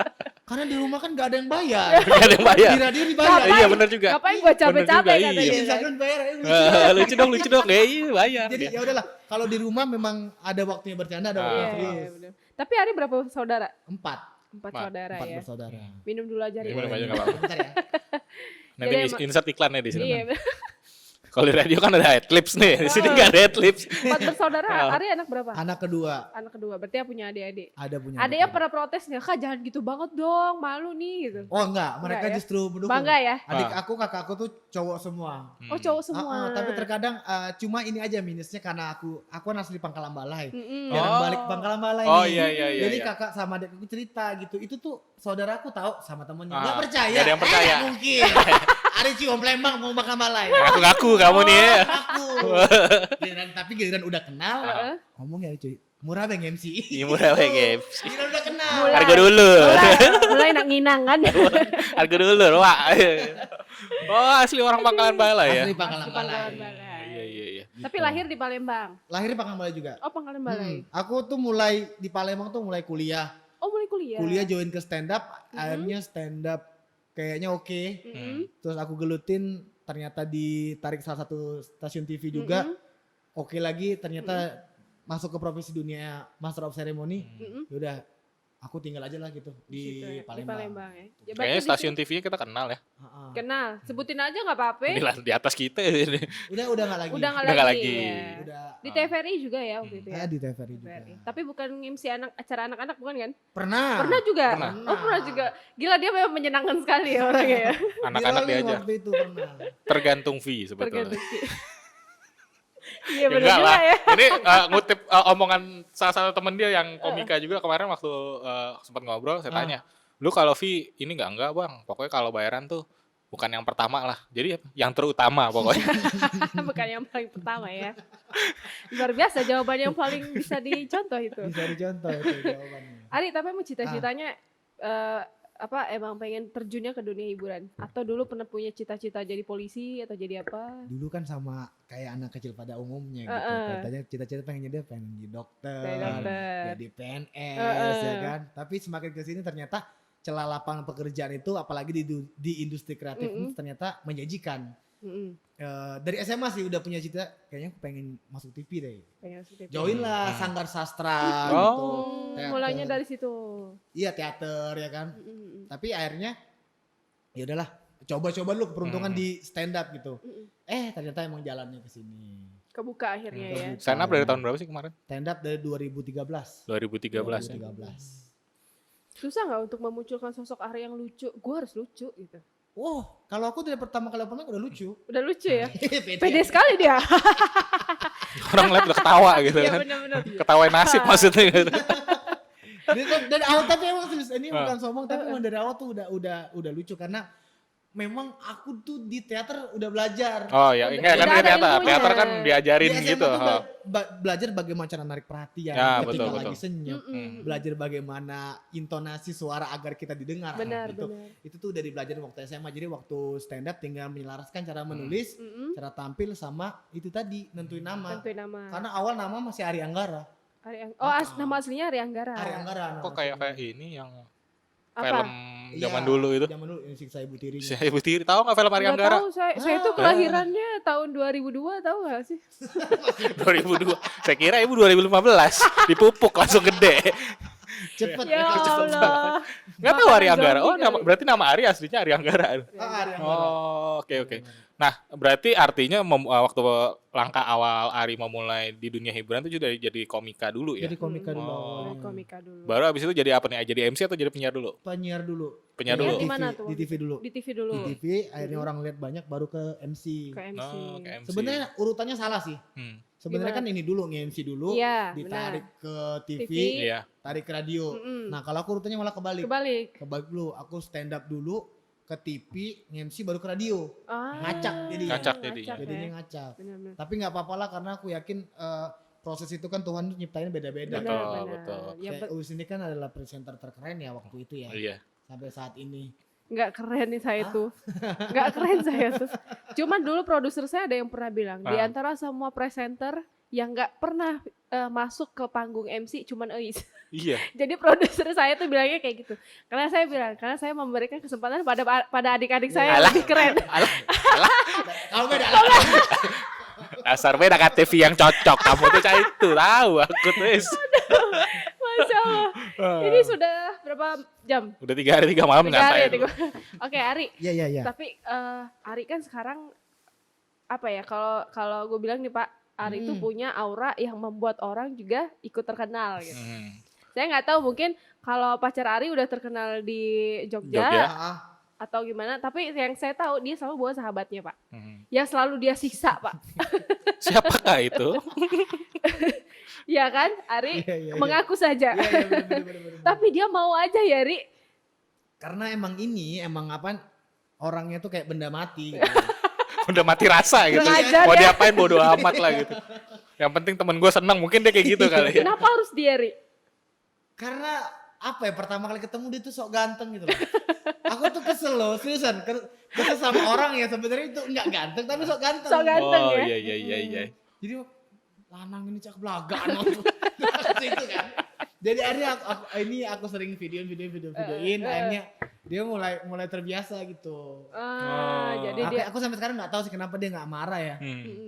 Karena di rumah kan gak ada yang bayar. Gak ada yang bayar. Di radio dibayar. Iya bener juga. Ngapain gua capek-capek Bener juga, katanya. Di iya. Instagram bayar. Lucu dong. Iya bayar. Jadi ya udahlah, kalau di rumah memang ada waktunya bercanda, ada waktunya Iya, serius. benar. Tapi Ari berapa saudara? 4 Empat saudara ya. bersaudara. Minum dulu aja Minum Ri. aja nggak apa-apa. Bentar ya. Nanti Jadi emang- insert iklannya di sini. Iya. Kalau di radio kan ada headlips nih, di sini nggak ada headlips. 4 bersaudara. Ari anak berapa? Anak kedua Anak kedua. Berarti ya punya adik-adik. ada punya. Ada anak yang kedua. pernah protes nggak? Kak jangan gitu banget dong, malu nih gitu. Oh enggak, mereka Enggak ya? justru mendukung. Bangga ya? Adik aku, kakak aku tuh cowok semua. Oh cowok semua. Tapi terkadang cuma ini aja minusnya karena aku kan asli Pangkalan Balai. Mm-mm. Jarang Oh. balik Pangkalan Balai Oh, nih. iya, Jadi iya. kakak sama adik aku cerita gitu. Itu tuh saudaraku tahu sama temennya. Ah, Nggak percaya. nggak ada yang percaya. Nggak mungkin. Ada cium Palembang mau Pangkalan Balai. Ngaku-ngaku kamu nih ya. Aku. Tapi giliran udah kenal, ngomong ya cuy. Murah bang MC. Iya murah we games. Giliran udah kenal. Harga dulu. Mulai nak nginang kan. Harga dulu, Wak. Oh, asli orang Pangkalan Balai ya. Asli Pangkalan Pangkalan Balai. Balai. Iya. Tapi lahir di Palembang. Lahir di Pangkalan Balai juga. Oh Pangkalan Balai. Aku tuh mulai di Palembang tuh mulai kuliah. Oh mulai kuliah. Kuliah join ke stand up, akhirnya stand up kayaknya oke. Terus aku gelutin, ternyata ditarik salah satu stasiun TV juga. Oke lagi, ternyata masuk ke profesi dunia Master of Ceremony. Yaudah, aku tinggal aja lah gitu di Situ ya, Palembang. Di Palembang ya. Ya, berarti Kayaknya di stasiun TV-nya kita kenal ya. Ha-ha. sini- Kenal. Sebutin aja nggak apa-apa. Di atas kita ini. Udah nggak lagi. Udah nggak Udah nggak lagi. lagi. Ya. Udah. Di TVRI juga ya waktu itu ya. Saya di TVRI juga. TVRI. Tapi bukan MC acara anak-anak bukan kan? Pernah. Pernah juga? Pernah. Oh pernah juga. Gila dia memang menyenangkan sekali ya orangnya ya. Anak-anak Di dia rolling aja. waktu itu pernah. Tergantung fee sebetulnya. Tergantung sih. Iya Ya benar enggak juga lah. ya. Ini ngutip omongan salah satu temen dia yang komika juga kemarin waktu sempat ngobrol, saya tanya, lu kalau fee ini enggak bang, pokoknya kalau bayaran tuh bukan yang pertama lah, jadi yang terutama pokoknya. Bukan yang paling pertama ya. Luar biasa jawaban yang paling bisa dicontoh itu. Bisa dicontoh itu jawabannya. Ari tapi emang cita-citanya emang pengen terjunnya ke dunia hiburan atau dulu pernah punya cita-cita jadi polisi atau jadi apa? Dulu kan sama kayak anak kecil pada umumnya gitu. Katanya cita-cita pengen jadi dokter, Jadi dokter. jadi PNS ya kan. Tapi semakin ke sini ternyata celah lapangan pekerjaan itu apalagi di industri kreatif ini ternyata menjanjikan. Mm-mm. Dari SMA sih udah punya cita, kayaknya aku pengen masuk TV deh. Pengen masuk TV. Join lah Sanggar Sastra Oh. gitu. Teater. Mulainya dari situ. Iya teater ya kan. Mm-mm. Tapi akhirnya ya udahlah coba-coba dulu keberuntungan di stand up gitu. Ternyata emang jalannya ke sini. Kebuka akhirnya ya. Kebuka. Stand up dari tahun berapa sih kemarin? Stand up dari 2013. 2013 ya. 2013. Susah nggak untuk memunculkan sosok Ari yang lucu? Gue harus lucu gitu. Wow, kalau aku dari pertama kali open mic udah lucu. Udah lucu ya? Pede. Pede sekali dia. Orang lihat udah ketawa gitu Iya kan. benar-benar. Ketawain nasib maksudnya gitu. Dari awal tapi emang serius, ini bukan sombong tapi emang dari awal tuh udah lucu karena memang aku tuh di teater udah belajar. Oh ya, enggak kan udah di ada teater. ilmunya. Teater kan diajarin Di SMA gitu. tuh Oh. belajar bagaimana cara narik perhatian Ya, ketika betul, lagi betul. senyum. Belajar bagaimana intonasi suara agar kita didengar. Benar, Gitu. benar. Itu tuh udah dipelajari waktu SMA. Jadi waktu stand up tinggal menyelaraskan cara menulis, cara tampil sama itu tadi nentuin nama. Tentuin nama. Karena awal nama masih Ari Anggara. Nama aslinya Ari Anggara. Ari Anggara. nama Kok kayak aslinya. ini yang Apa? film zaman Iya, dulu itu? Zaman dulu yang Siksa Ibu Tirinya. Si Ibu Tiri, tahu nggak film Ari Nggak Anggara? tahu, saya itu kelahirannya tahun 2002, tahu nggak sih? 2002. Saya kira ibu 2015 dipupuk langsung gede. Cepet. Ya Allah. Nggak tahu Ari Makanan Anggara. Oh, zombie kali. berarti nama Ari aslinya Ari Anggara. Ari Anggara. Oh, oke. Nah, berarti artinya waktu langkah awal Ari memulai di dunia hiburan itu juga jadi komika dulu ya? Jadi komika dulu. Oh. awalnya. Komika dulu. Baru abis itu jadi apa nih? Jadi MC atau jadi penyiar dulu? Penyiar dulu. Penyiar Penyiar dulu. di mana tuh? Di TV dulu. Di TV dulu. Di TV akhirnya orang lihat banyak baru ke MC. Ke MC. Oh, ke MC. Sebenarnya urutannya salah sih. Hmm. Sebenarnya Gimana? kan ini dulu nge-MC dulu, Iya, ditarik ke TV, TV. Iya. tarik ke radio. Nah, kalau aku urutannya malah kebalik. Kebalik. Kebalik dulu, aku stand up dulu ke TV, nge-MC baru ke radio. Ngacak jadi. Ngacak jadinya. Jadinya ngacak. Benar-benar. Tapi nggak apa-apa lah karena aku yakin proses itu kan Tuhan tuh nyiptain beda-beda. Betul. betul. Yang Kayak Uus ini kan adalah presenter terkeren ya waktu itu ya. Iya. Sampai saat ini. nggak keren nih saya tuh. Nggak keren saya tuh. Cuman dulu produser saya ada yang pernah bilang, di antara semua presenter yang nggak pernah masuk ke panggung MC cuman Eis. Iya. Jadi produser saya tuh bilangnya kayak gitu. Karena saya bilang, karena saya memberikan kesempatan pada adik-adik saya yang Alah. lebih keren. Kalau beda. Dasar beda KTV yang cocok. Kamu tuh cah itu tahu aku tuh. Masya Allah. Ini sudah berapa jam? Udah 3 hari 3 malam 3 hari. nyantai. Oke, Ari. Iya. Tapi Ari kan sekarang apa ya? Kalau gue bilang nih Pak, Ari itu punya aura yang membuat orang juga ikut terkenal gitu. Saya nggak tahu mungkin kalau pacar Ari udah terkenal di Jogja. Jogja atau gimana. Tapi yang saya tahu dia selalu bawa sahabatnya Pak. Yang selalu dia siksa Pak. Siapakah itu? Iya kan, Ari Iya. mengaku saja. Iya, bener. Tapi dia mau aja ya Ri. Karena emang apa orangnya tuh kayak benda mati gitu. Udah mati rasa gitu. Ngajar Mau ya. diapain bodo amat lah gitu. Yang penting temen gue senang, mungkin dia kayak gitu kali ya. Kenapa harus dia Ri? Karena apa ya, pertama kali ketemu dia tuh sok ganteng gitu loh. Aku tuh kesel loh, seriusan. Kesel sama orang ya sebenarnya itu enggak ganteng tapi sok ganteng. Sok ganteng Oh ya. iya. Jadi lanang ini cakep belagaan itu kan. Jadi akhirnya aku sering videoin akhirnya dia mulai terbiasa gitu. Jadi dia Aku sampai sekarang nggak tahu sih kenapa dia nggak marah ya.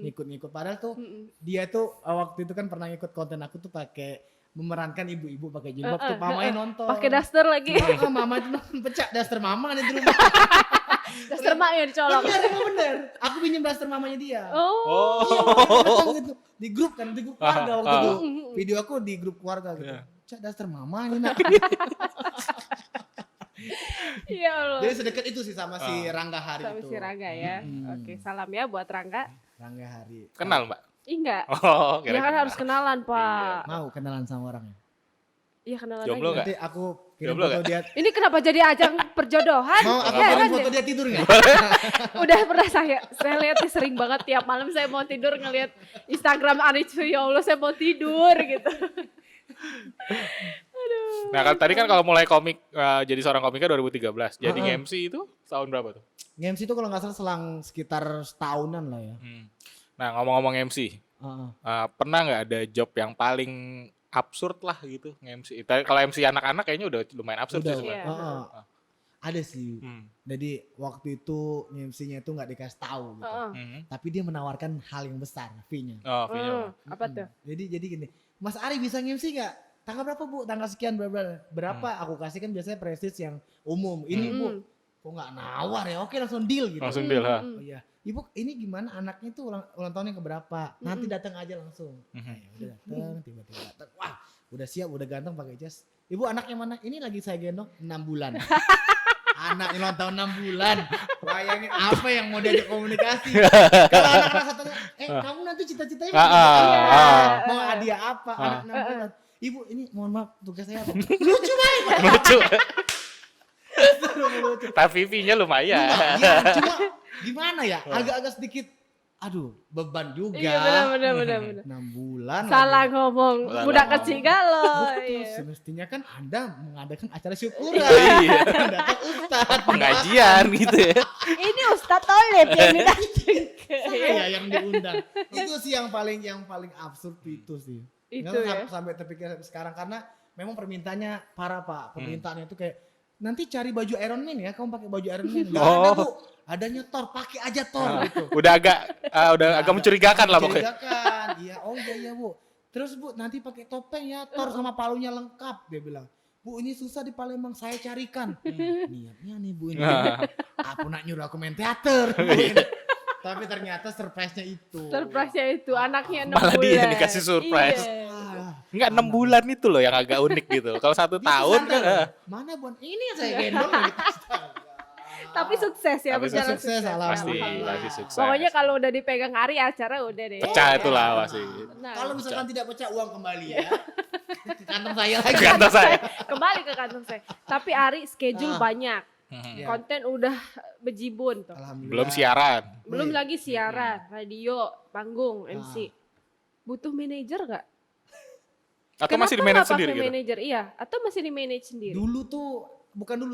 Ngikut-ngikut padahal tuh dia tuh waktu itu kan pernah ikut konten aku tuh pakai memerankan ibu-ibu pakai jilbab tuh mamanya nonton. pakai daster lagi. Mama tuh pecah daster mama nih di rumah. Daster mak yang dicolok. Bener. Aku pinjam daster mamanya dia. Oh. Gitu. Di grup keluarga waktu itu. Video aku di grup keluarga gitu. Cak daster mama nih nak. Iya Allah. Jadi sedekat itu sih sama si Rangga Hari Sama itu. si Rangga ya. Oke, salam ya buat Rangga. Rangga Hari. Kenal mbak? Ih enggak. Oh Ya kan harus kenalan Pak. Mau kenalan sama orangnya. Iya kenalan Jomblo aja. nggak? Nanti aku kirim Jomblo foto dia. Ini kenapa jadi ajang perjodohan? Mau aku Ya kirim kan foto ya? dia tidur nggak? Udah pernah saya lihat nih sering banget tiap malam saya mau tidur ngelihat Instagram Ari ya Allah saya mau tidur gitu. Nah tadi kan kalau mulai komik jadi seorang komika 2013. Jadi nge-MC itu tahun berapa tuh? MC itu kalau nggak salah selang sekitar setahunan lah ya. Nah ngomong-ngomong MC, pernah nggak ada job yang paling absurd lah gitu nge-MC? Kalau MC anak-anak kayaknya udah lumayan absurd Udah, sih sebenarnya. Ada sih. Jadi waktu itu MC-nya itu nggak dikasih tahu gitu. Tapi dia menawarkan hal yang besar fee-nya. Oh, Vino. Apa tuh? Jadi gini, Mas Ari bisa MC nggak? Tanggal berapa Bu? Tanggal sekian berapa? Aku kasih kan biasanya prestige yang umum. Ini Bu, kok nggak nawar ya? Oke langsung deal gitu. Langsung deal ha. Oh iya, Ibu ini gimana anaknya tuh ulang tahunnya keberapa? Nanti datang aja langsung. Nah, ya udah datang, tiba-tiba datang. Wah, udah siap, udah ganteng pakai jas. Ibu anaknya mana? Ini lagi saya gendong 6 bulan. Anaknya ulang tahun 6 bulan. Bayangin apa yang mau diajak komunikasi. Kalau anak-anak satu, kamu nanti cita-citanya mau hadiah apa? Anak 6 bulan. Ibu ini mohon maaf tugas saya apa? Lucu banget. Lucu. Tapi fee-nya lumayan. Iya, cuma gimana ya? Agak-agak sedikit beban juga. Iya benar. 6 bulan. Salah lagi. ngomong, Salah budak ngomong. kecil galau. Betul, Iya. semestinya kan Anda mengadakan acara syukuran. Iya. Mendatang ustad. Pengajian gitu ya. Ini Ustadz Tolib yang didatang. Saya yang diundang. Itu sih yang paling absurd itu sih. Itu Nggak ya. sampai terpikir sampai sekarang karena memang permintaannya parah Pak. Permintaannya itu kayak nanti cari baju Iron Man ya, kamu pakai baju Iron Man. Nggak ada Bu, adanya Thor, pakai aja Thor gitu. Udah agak mencurigakan lah pokoknya. Mencurigakan. Iya, oh iya Bu. Terus Bu nanti pakai topeng ya, Thor sama palunya lengkap dia bilang. Bu ini susah di Palembang, saya carikan. Niatnya nih Bu ini. Aku nak nyuruh aku main teater. Bu, ini. Tapi ternyata surprise-nya itu. Surprise-nya itu anaknya 6 Malah bulan. dia yang dikasih surprise. Iya. Enggak 6 bulan itu loh yang agak unik gitu. Kalau 1 Dia tahun sadar, kan mana Bon? Ini yang saya gendong gitu. Tapi sukses ya, Tapi berjalan sukses, alhamdulillah. pasti sukses. Pokoknya kalau udah dipegang Ari acara udah deh. pecah itulah pasti. Nah, Kalau misalkan tidak pecah uang kembali ya. Ke kantong saya lagi. Kata saya. kembali ke kantong saya. Tapi Ari schedule banyak. Ya. Konten udah bejibun tuh. Alhamdulillah. Belum siaran. Belum lagi siaran, radio, panggung, MC. Butuh manajer nggak? Atau masih di Kenapa manage nggak sendiri pakai gitu? manajer? Iya, atau masih di manage sendiri? Dulu tuh bukan dulu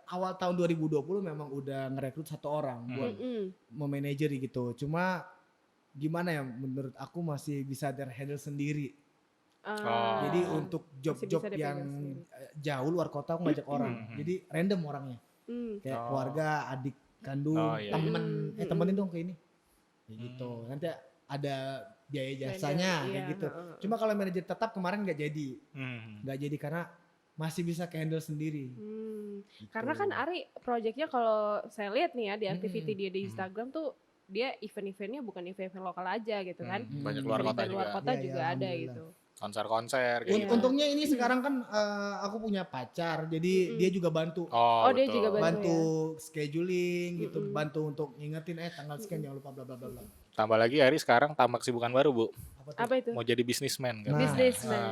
awal tahun 2020 memang udah ngerekrut 1 orang buat memanajeri gitu. Cuma gimana ya menurut aku masih bisa terhandle sendiri. Ah, Jadi untuk job-job bisa dipegang yang sendiri. jauh luar kota aku ngajak orang. Jadi random orangnya. Kayak keluarga, adik kandung, Oh, iya, temen. Temenin dong ke ini. Kayak gitu. Nanti ada biaya jasanya Iya, kayak gitu. Cuma kalau manajer tetap kemarin nggak jadi. Hmm. Nggak jadi karena masih bisa handle sendiri. Gitu. Karena kan Ari projectnya kalau saya lihat nih ya di activity dia di Instagram tuh dia event-eventnya bukan event lokal aja gitu kan. Banyak luar kota Event luar juga. kota Iya, juga iya, ada alhamdulillah. gitu. Konser-konser gitu. Untungnya ini sekarang kan aku punya pacar, jadi dia juga bantu. Oh, dia betul. juga Bantu scheduling gitu, bantu untuk ngingetin tanggal sekian jangan lupa bla bla bla bla. Tambah lagi Ari sekarang tambah kesibukan baru, Bu. Apa itu? Mau jadi bisnismen kan. Nah. Businessman.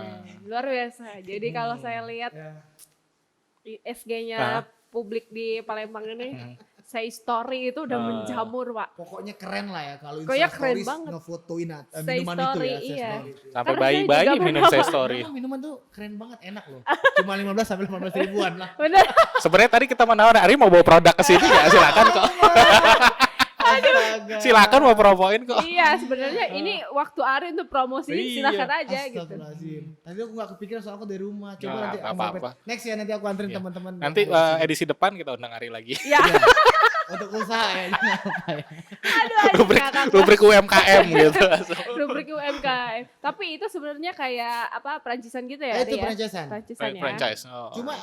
Luar biasa. Jadi kalau saya lihat Ya. SG-nya publik di Palembang ini, saya story itu udah menjamur, Pak. Pokoknya keren lah ya kalau Pokoknya Insta keren stories banget. ngefotoin Say minuman itu story, ya, say iya. story. Sampai Karena saya bayi-bayi juga minum pernah saya story. Memang minuman tuh keren banget, enak loh. Cuma 15 sampai 15 ribuan lah. Bener. Sebenarnya tadi kita menawarin Ari mau bawa produk ke sini nggak? Silakan kok. Astaga. Silakan mau promoin kok. Iya, sebenarnya ini waktu Ari untuk promosi, Iya. silakan aja gitu. Astagfirullahaladzim. Tadi aku gak kepikiran soal aku dari rumah. Coba Nggak nanti apa-apa. next ya nanti aku anterin Iya. teman-teman. Nanti buat edisi depan kita undang Ari lagi. Ya, untuk usaha ya. jangan lupa ya. aduh, aduh, rubrik ngakak. rubrik UMKM gitu. Rubrik UMKM. Tapi itu sebenarnya kayak apa Perancisan gitu ya? Itu Ari, ya? franchisean. Perancisan ya. Franchise. Oh. Cuma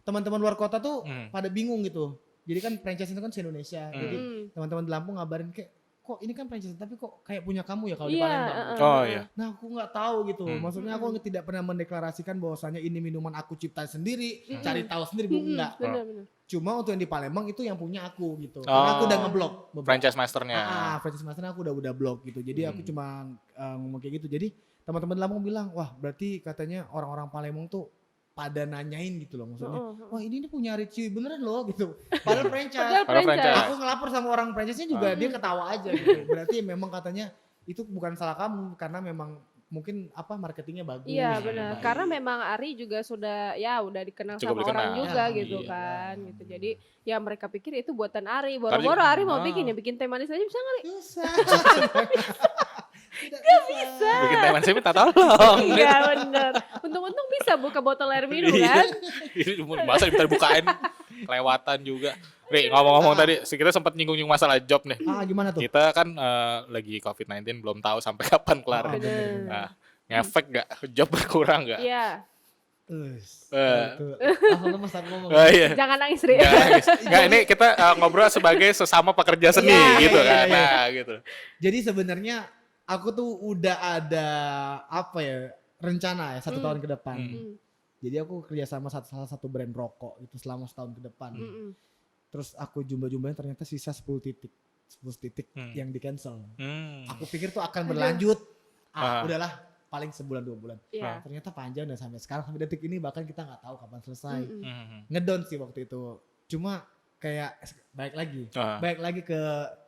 teman-teman luar kota tuh Hmm. pada bingung gitu. Jadi kan franchise itu kan se Indonesia. Jadi teman-teman di Lampung ngabarin kayak kok ini kan franchise tapi kok kayak punya kamu ya kalau di Iya, Palembang. Oh iya. Nah aku nggak tahu gitu. Maksudnya aku tidak pernah mendeklarasikan bahwasanya ini minuman aku ciptain sendiri, cari tahu sendiri bu enggak. Benar-benar. Cuma untuk yang di Palembang itu yang punya aku gitu. Karena aku udah ngeblok. beberapa. Franchise masternya. Franchise masternya aku udah blok gitu. Jadi aku cuma ngomong kayak gitu. Jadi teman-teman di Lampung bilang, wah berarti katanya orang-orang Palembang tuh pada nanyain gitu loh maksudnya. Wah ini punya Richie beneran loh gitu. Padahal franchise. Padahal franchise. Aku ngelapor sama orang franchise-nya juga dia ketawa aja gitu. Berarti memang katanya itu bukan salah kamu karena memang mungkin marketingnya bagus. Iya gitu, benar. baik. Karena memang Ari juga sudah udah dikenal Cukup sama orang dikenal. juga Ya, gitu iya. kan gitu. Jadi ya mereka pikir itu buatan Ari. Tadi- Boro-boro Ari mau Ah. bikin teh manis aja bisa nggak? Ri? Susah. Tidak bisa. Bikin teman saya minta tolong. Iya bener. Untung-untung bisa buka botol air minum Iya. kan. Ini masa kita bukain kelewatan juga. Ri, ngomong-ngomong tadi kita sempat nyinggung masalah job nih. Gimana tuh? Kita kan lagi COVID-19 belum tahu sampai kapan kelar. Bener. Nah, ngefek nggak? Job berkurang nggak? Iya. Langsung lemes aku ngomong. Oh iya. Jangan nangis Ri. Nggak, ini kita ngobrol sebagai sesama pekerja seni Iya, gitu iya, kan. iya. Nah, gitu. Jadi sebenarnya aku tuh udah ada rencana ya 1 tahun ke depan. Jadi aku kerja sama salah satu brand rokok itu selama setahun ke depan. Terus aku jumlah-jumlahnya ternyata sisa 10 titik yang di cancel. Aku pikir tuh akan berlanjut. Udahlah paling sebulan 2 bulan. Iya. Ternyata panjang dan sampai sekarang sampai detik ini bahkan kita nggak tahu kapan selesai. Mm-mm. Ngedown sih waktu itu. Cuma kayak baik lagi ke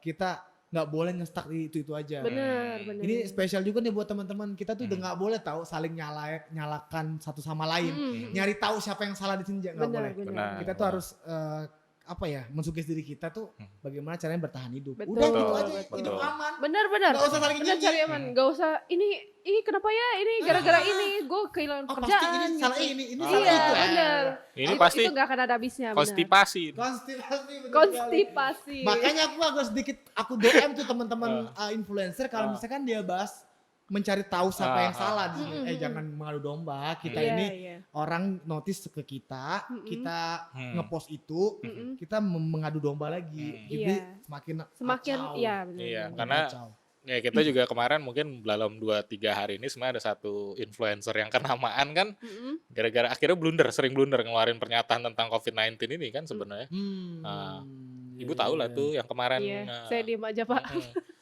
kita nggak boleh nge-stuck di itu aja. Benar. Ini spesial juga nih buat teman-teman kita tuh udah nggak boleh tahu saling nyalakan satu sama lain. Nyari tahu siapa yang salah di sini nggak boleh. Benar. Kita tuh harus mensugesti diri kita tuh bagaimana caranya bertahan hidup. Betul. Udah gitu aja, Betul. hidup aman. Benar. Nggak usah saling Benar, cari aman. Nggak usah ini kenapa ya ini gara-gara ini gue kehilangan Pasti pekerjaan. ini salah gitu. ini Iya, salah itu. benar. Ini pasti itu nggak akan ada habisnya. benar. konstipasi. Konstipasi. bener sekali. Konstipasi. Makanya aku agak sedikit DM tuh teman-teman influencer kalau misalkan dia bahas mencari tahu siapa yang salah di sini. Jangan mengadu domba. Kita Iya, ini iya. orang notice ke kita, kita ngepost itu, kita mengadu domba lagi. Jadi Iya. semakin kacau. Iya benar. Iya, Semakin karena kacau. ya kita juga kemarin mungkin dalam 2-3 hari ini sebenarnya ada satu influencer yang kenamaan kan gara-gara akhirnya sering blunder ngeluarin pernyataan tentang COVID-19 ini kan sebenarnya. Ibu tahu lah tuh yang kemarin. Iya, saya diem aja Pak.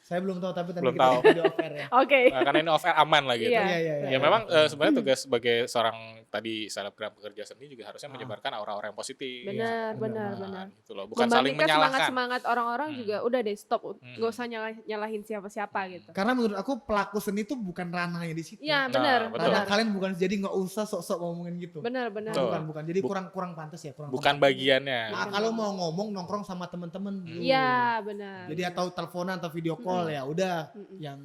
Saya belum tahu tapi nanti Belum kita tahu. di offer ya. Oke. Karena ini off air aman lah gitu. Iya. Ya memang sebenarnya tugas sebagai seorang tadi selebgram pekerja seni juga harusnya menyebarkan aura-aura yang positif. Benar. Gitu loh. Bukan saling Membandingkan menyalahkan. semangat orang-orang juga udah deh stop, nggak usah nyalahin siapa-siapa gitu. Karena menurut aku pelaku seni itu bukan ranahnya di situ. Iya benar, betul. Ranah benar, kalian bukan, jadi nggak usah sok-sok ngomongin gitu. benar. Betul. Bukan. Jadi kurang pantas ya. Bukan bagiannya. Nah, kalau mau ngomong nongkrong sama temen-temen. Iya benar. Jadi atau teleponan atau video call ya udah yang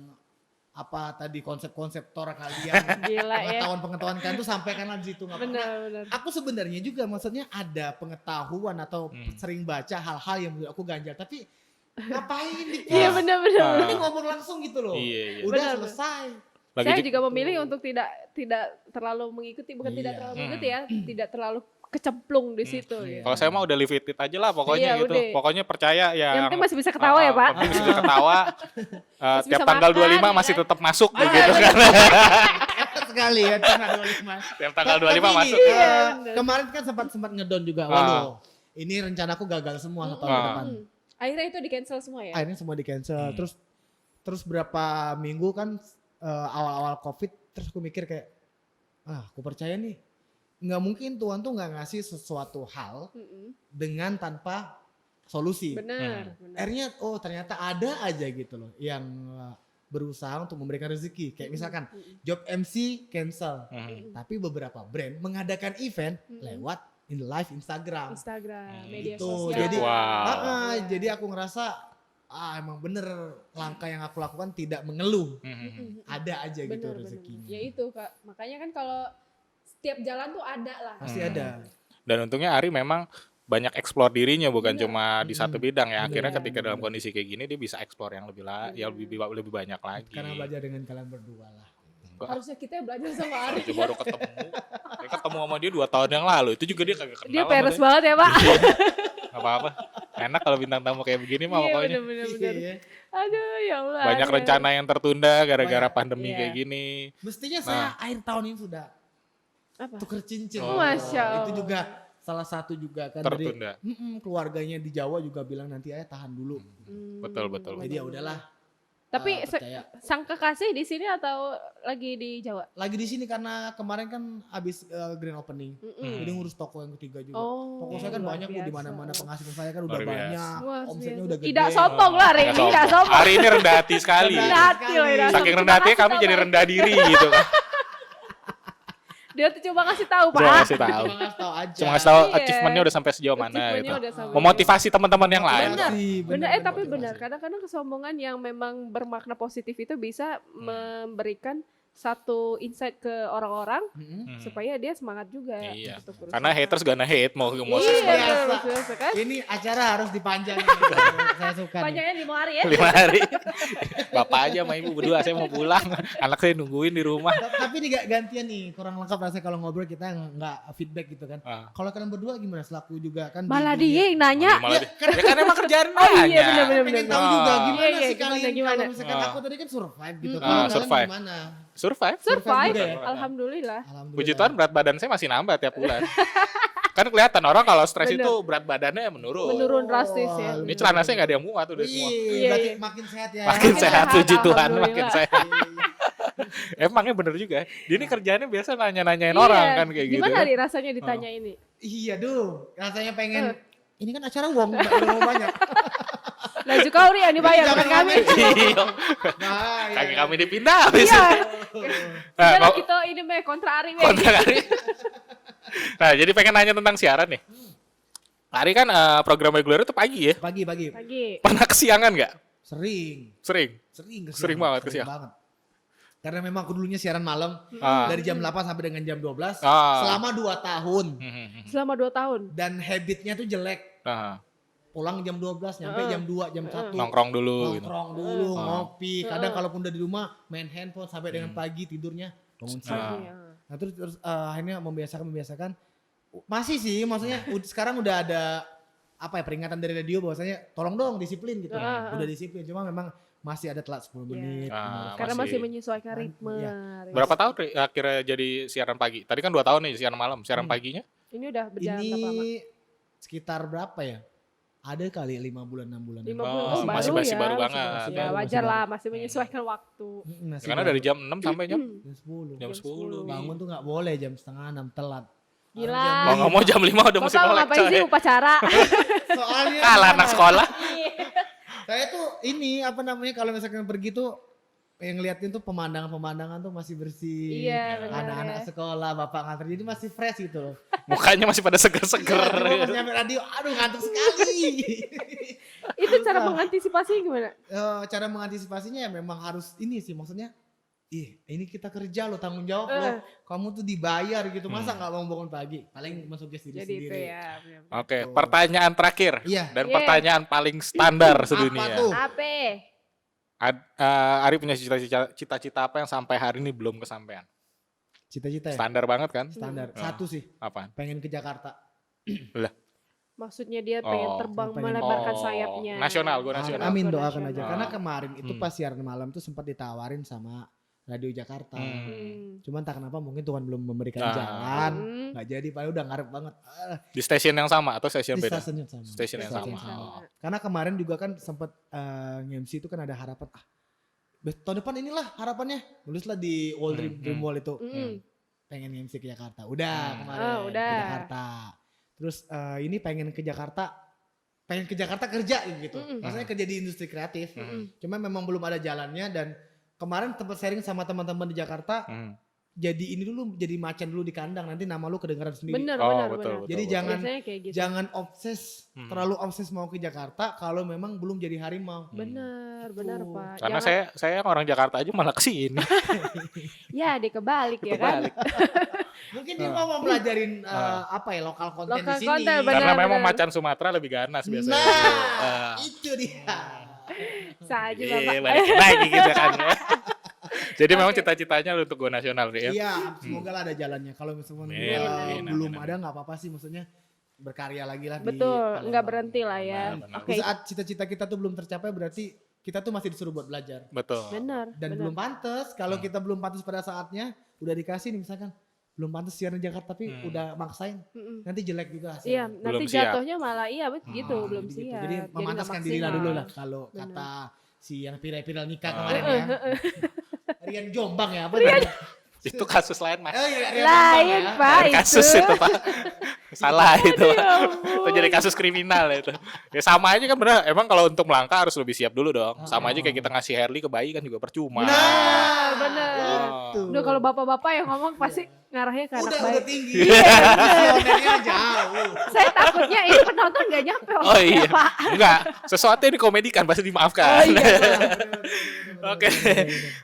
apa tadi konsep-konsep Tora kalian, Gila ya. pengetahuan kalian tuh sampaikanlah di situ nggak apa-apa. Benar. Aku sebenarnya juga maksudnya ada pengetahuan atau sering baca hal-hal yang menurut aku ganjal, tapi ngapain di Iya benar. Ini ngomong langsung gitu loh. Iya. Udah Benar. selesai. Saya juga memilih untuk tidak terlalu mengikuti, bukan tidak Iya. terlalu mengikuti ya, tidak terlalu kecemplung di situ. Gitu. Kalau saya mah udah leave it aja lah pokoknya Iya, gitu. udah. Pokoknya percaya ya. Yang penting masih bisa ketawa ya Pak. Penting masih bisa ketawa. Masih Tiap bisa tanggal makan, 25 ya masih kan? tetap masuk begitu kan. Enak sekali ya tanggal 25. Tiap tanggal 25 Tapi ini, masuk. bener. kemarin kan sempat ngedown juga. Waduh. Ini rencanaku gagal semua 1 tahun depan. Akhirnya itu di cancel semua ya. Akhirnya semua di cancel. Terus berapa minggu kan awal-awal Covid, terus aku mikir kayak aku percaya nih nggak mungkin Tuhan tuh nggak ngasih sesuatu hal dengan tanpa solusi. Benar. Akhirnya ternyata ada aja gitu loh yang berusaha untuk memberikan rezeki. Kayak misalkan job MC cancel, tapi beberapa brand mengadakan event lewat live Instagram. Media Gitu. sosial. Jadi Wow. jadi aku ngerasa emang bener langkah yang aku lakukan tidak mengeluh. Ada aja gitu Benar. rezekinya. Ya itu Kak. Makanya kan kalau setiap jalan tuh ada lah. Pasti ada. Dan untungnya Ari memang banyak explore dirinya bukan cuma di satu bidang ya. Akhirnya ketika dalam kondisi kayak gini dia bisa explore yang lebih banyak lagi. Karena belajar dengan kalian berdua lah. Harusnya kita yang belajar sama Ari. Dia baru ketemu. Saya ketemu sama dia 2 tahun yang lalu. Itu juga dia kagak kenal. Dia sama peres dia. banget ya Pak. Gak apa-apa. Enak kalau bintang tamu kayak begini mah Iya pokoknya. benar. Iya. Aduh ya Allah. Banyak Ari. rencana yang tertunda gara-gara Banyak. pandemi Iya. kayak gini. Mestinya saya akhir tahun ini sudah Apa? tuker cincin. Oh, Masya Allah. Itu juga salah satu juga kan Tertunda. dari keluarganya di Jawa juga bilang nanti ayah tahan dulu. Betul. Jadi ya udahlah. Tapi percaya. sang kekasih di sini atau lagi di Jawa? Lagi di sini karena kemarin kan habis grand opening. Jadi ngurus toko yang ketiga juga. Oh, Toko saya kan luar banyak Bu, di biasa. mana-mana penghasilan saya kan udah Luar biasa. banyak. Luar Omsetnya biasa. udah gede. Tidak sombong lah hari ini, tidak sombong. Hari ini rendah hati sekali. Rendah hati loh, rendah hati. Saking rendah hatinya kami jadi rendah diri gitu kan. Dia tuh coba ngasih tahu Pak. Cuma ngasih tahu. Cuma ngasih tahu aja. Cuma ngasih tahu Iya. achievementnya udah sampai sejauh mana Achievementnya gitu. udah sampai- Memotivasi teman-teman yang lain. Benar. Benar, Benar, tapi motivasi. benar. Kadang-kadang kesombongan yang memang bermakna positif itu bisa memberikan satu insight ke orang-orang supaya dia semangat juga. Iya. untuk berusaha. Karena haters gonna hate mau Iya, biasa. betul kan? Ini acara harus dipanjangin. Saya suka. nih. Panjangnya 5 hari ya. 5 hari. Bapak aja sama ibu berdua saya mau pulang. Anak saya nungguin di rumah. Tapi ini gantian nih, kurang lengkap rasanya kalau ngobrol kita nggak feedback gitu kan. Kalau kalian berdua gimana selaku juga kan? Malah di dunia- dia yang nanya. Malah ya kan emang kerjaan Oh iya nanya. benar-benar. Pengen tahu juga gimana Iya, sih kalian gimana? kalau misalkan aku tadi kan survive gitu. Ah, Kalau kalian survive. gimana? Survive. Survive, juga ya? alhamdulillah. Alhamdulillah. Puji Tuhan berat badan saya masih nambah tiap bulan. Kan kelihatan orang kalau stres Bener. itu berat badannya menurun. Menurun drastis ya. Ini celana saya nggak ada yang muat udah semua. Iya, Iya, berarti iya. makin sehat ya. Makin sehat, puji Tuhan Alhamdulillah. makin sehat. Emangnya bener juga. Dia ini kerjaannya biasa nanya-nanyain Iya, orang kan kayak gitu. Gimana kan. nih rasanya ditanya ini? Iya rasanya pengen. Ini kan acara uang banyak. Laju kau ri yang dibayar bukan kami. Iya. Nah, Kaki kami dipindah habis. Iya. Nah, Udah lah kok- kita ini meh kontra Ari meh. kontak Ari. Nah, jadi pengen nanya tentang siaran nih. Ari kan program reguler itu pagi ya. Pagi. Pagi. Pernah kesiangan nggak? Sering Sering. Sering banget kesiangan. banget. Karena memang aku dulunya siaran malam Ah. dari jam 8 sampai dengan jam 12 Ah. selama 2 tahun. Selama 2 tahun. Dan habitnya tuh jelek. Nah, Pulang jam 12 nyampe jam 2, jam 1. nongkrong dulu gitu. Nongkrong dulu, ngopi. Kadang kalaupun udah di rumah main handphone sampai dengan pagi tidurnya bangun siang. Iya. Nah terus akhirnya membiasakan. Masih sih, maksudnya sekarang udah ada apa ya peringatan dari radio bahwasanya tolong dong disiplin gitu. Udah disiplin, cuma memang masih ada telat 10 menit. Karena masih Masih. menyesuaikan ritme. Iya. Berapa tahun Ri, akhirnya jadi siaran pagi? Tadi kan 2 tahun nih siaran malam. Siaran paginya? Ini udah berjalan berapa lama? Ini sekitar berapa ya? Ada kali 5 bulan, 6 bulan. 5 Oh, bulan. masih baru baru ya. banget. Ya Baru, wajar masih lah, masih menyesuaikan waktu. Masih Karena baru. dari jam 6 sampai jam jam 10. jam 10. Bangun tuh nggak boleh jam setengah 6 telat. Gila. Mau ngomong jam 5 udah mesti Bapak melek ngapain sih coy. upacara? Soalnya Kalah anak sekolah. saya tuh ini apa namanya kalau misalkan pergi tuh yang ngeliatin tuh pemandangan tuh masih bersih. Iya, benar Anak-anak ya. sekolah, bapak nganter jadi masih fresh gitu loh. Mukanya masih pada seger-seger. Cuma pas nyampe radio, aduh ngantuk sekali. Itu cara mengantisipasi gimana? Cara mengantisipasinya ya memang harus ini sih maksudnya. Ini kita kerja loh, tanggung jawab loh. Kamu tuh dibayar gitu, masa nggak mau bangun pagi? Paling masuk diri Jadi itu sendiri. ya. Oke, pertanyaan terakhir. Iya. Dan Iya. pertanyaan paling standar Apa sedunia. tuh? Apa? Ari punya cita-cita apa yang sampai hari ini belum kesampaian? Cita-cita ya? Standar banget kan? Standar. Ah. Satu sih, Apaan? pengen ke Jakarta. Lah, Maksudnya dia pengen Oh, terbang pengen- melebarkan oh, sayapnya. nasional, gua nasional. Amin Gua doakan nasional. aja. Karena kemarin itu Hmm. pas siaran malam tuh sempat ditawarin sama Radio Jakarta. Cuman tak kenapa mungkin Tuhan belum memberikan Ah. jalan. Nggak jadi, padahal udah ngarep banget. Di stasiun yang sama atau stasiun Di beda? stasiun sama. Stasiun yang Stasiun sama. sama. Oh. Karena kemarin juga kan sempat nge-MC itu kan ada harapan. Tahun depan inilah harapannya. Nulislah di Wall Dream Wall itu. Pengen nge-MC ke Jakarta. Udah kemarin Oh, udah. ke Jakarta. Terus ini pengen ke Jakarta kerja gitu. Maksudnya kerja di industri kreatif. Cuma memang belum ada jalannya dan kemarin tempat sharing sama teman-teman di Jakarta. Jadi ini dulu jadi macan dulu di kandang, nanti nama lu kedengaran sendiri. Bener, Oh, bener, betul, bener. Jadi jangan Biasanya kayak gitu. jangan terlalu obses mau ke Jakarta kalau memang belum jadi harimau. Bener, bener Pak. Karena Jangan- saya orang Jakarta aja malah kesini. Ya dia kebalik ya kan. Kebalik. Mungkin dia mau pelajarin apa ya lokal konten Lokal di sini. konten, bener. Karena memang macan Sumatera lebih ganas biasanya. Nah, itu dia. Saja Iya, Bapak. balik lagi gitu kan. Jadi memang cita-citanya lu untuk go nasional ya. Iya, semoga lah ada jalannya. Kalau misalnya Amin, amin, belum amin, ada nggak apa-apa sih, maksudnya berkarya lagi lah. Betul, nggak berhenti lah ya. Benar, Oke, Di saat cita-cita kita tuh belum tercapai berarti kita tuh masih disuruh buat belajar. Betul. bener. Dan bener. belum pantas. Kalau kita belum pantas pada saatnya, udah dikasih nih misalkan belum pantas siaran di Jakarta tapi udah maksain, nanti jelek juga hasilnya. Iya, nanti siap. jatuhnya malah gitu, belum Gitu. siap. Jadi nggak memantaskan diri lah maksimal. dulu lah kalau kata si yang viral nikah kemarin ya. Rian Jombang ya apa namanya? Itu kasus lain, Mas. Oh, iya, Rian Lain Jombang ya. Pak Kasus itu, Pak. Salah itu. ya Pak. ampun. Itu jadi kasus kriminal itu. Ya sama aja kan bener. Emang kalau untuk melangkah harus lebih siap dulu dong. Sama aja kayak kita ngasih Harley ke bayi kan juga percuma. Nah, bener. Itu. Udah kalau bapak-bapak yang ngomong pasti ngarahnya ke anak Udah baik. tinggi. Visionernya jauh. Saya takutnya ini penonton gak nyampe Oh iya. Pak. Enggak, sesuatu yang dikomedikan pasti dimaafkan. Oh iya. Oke.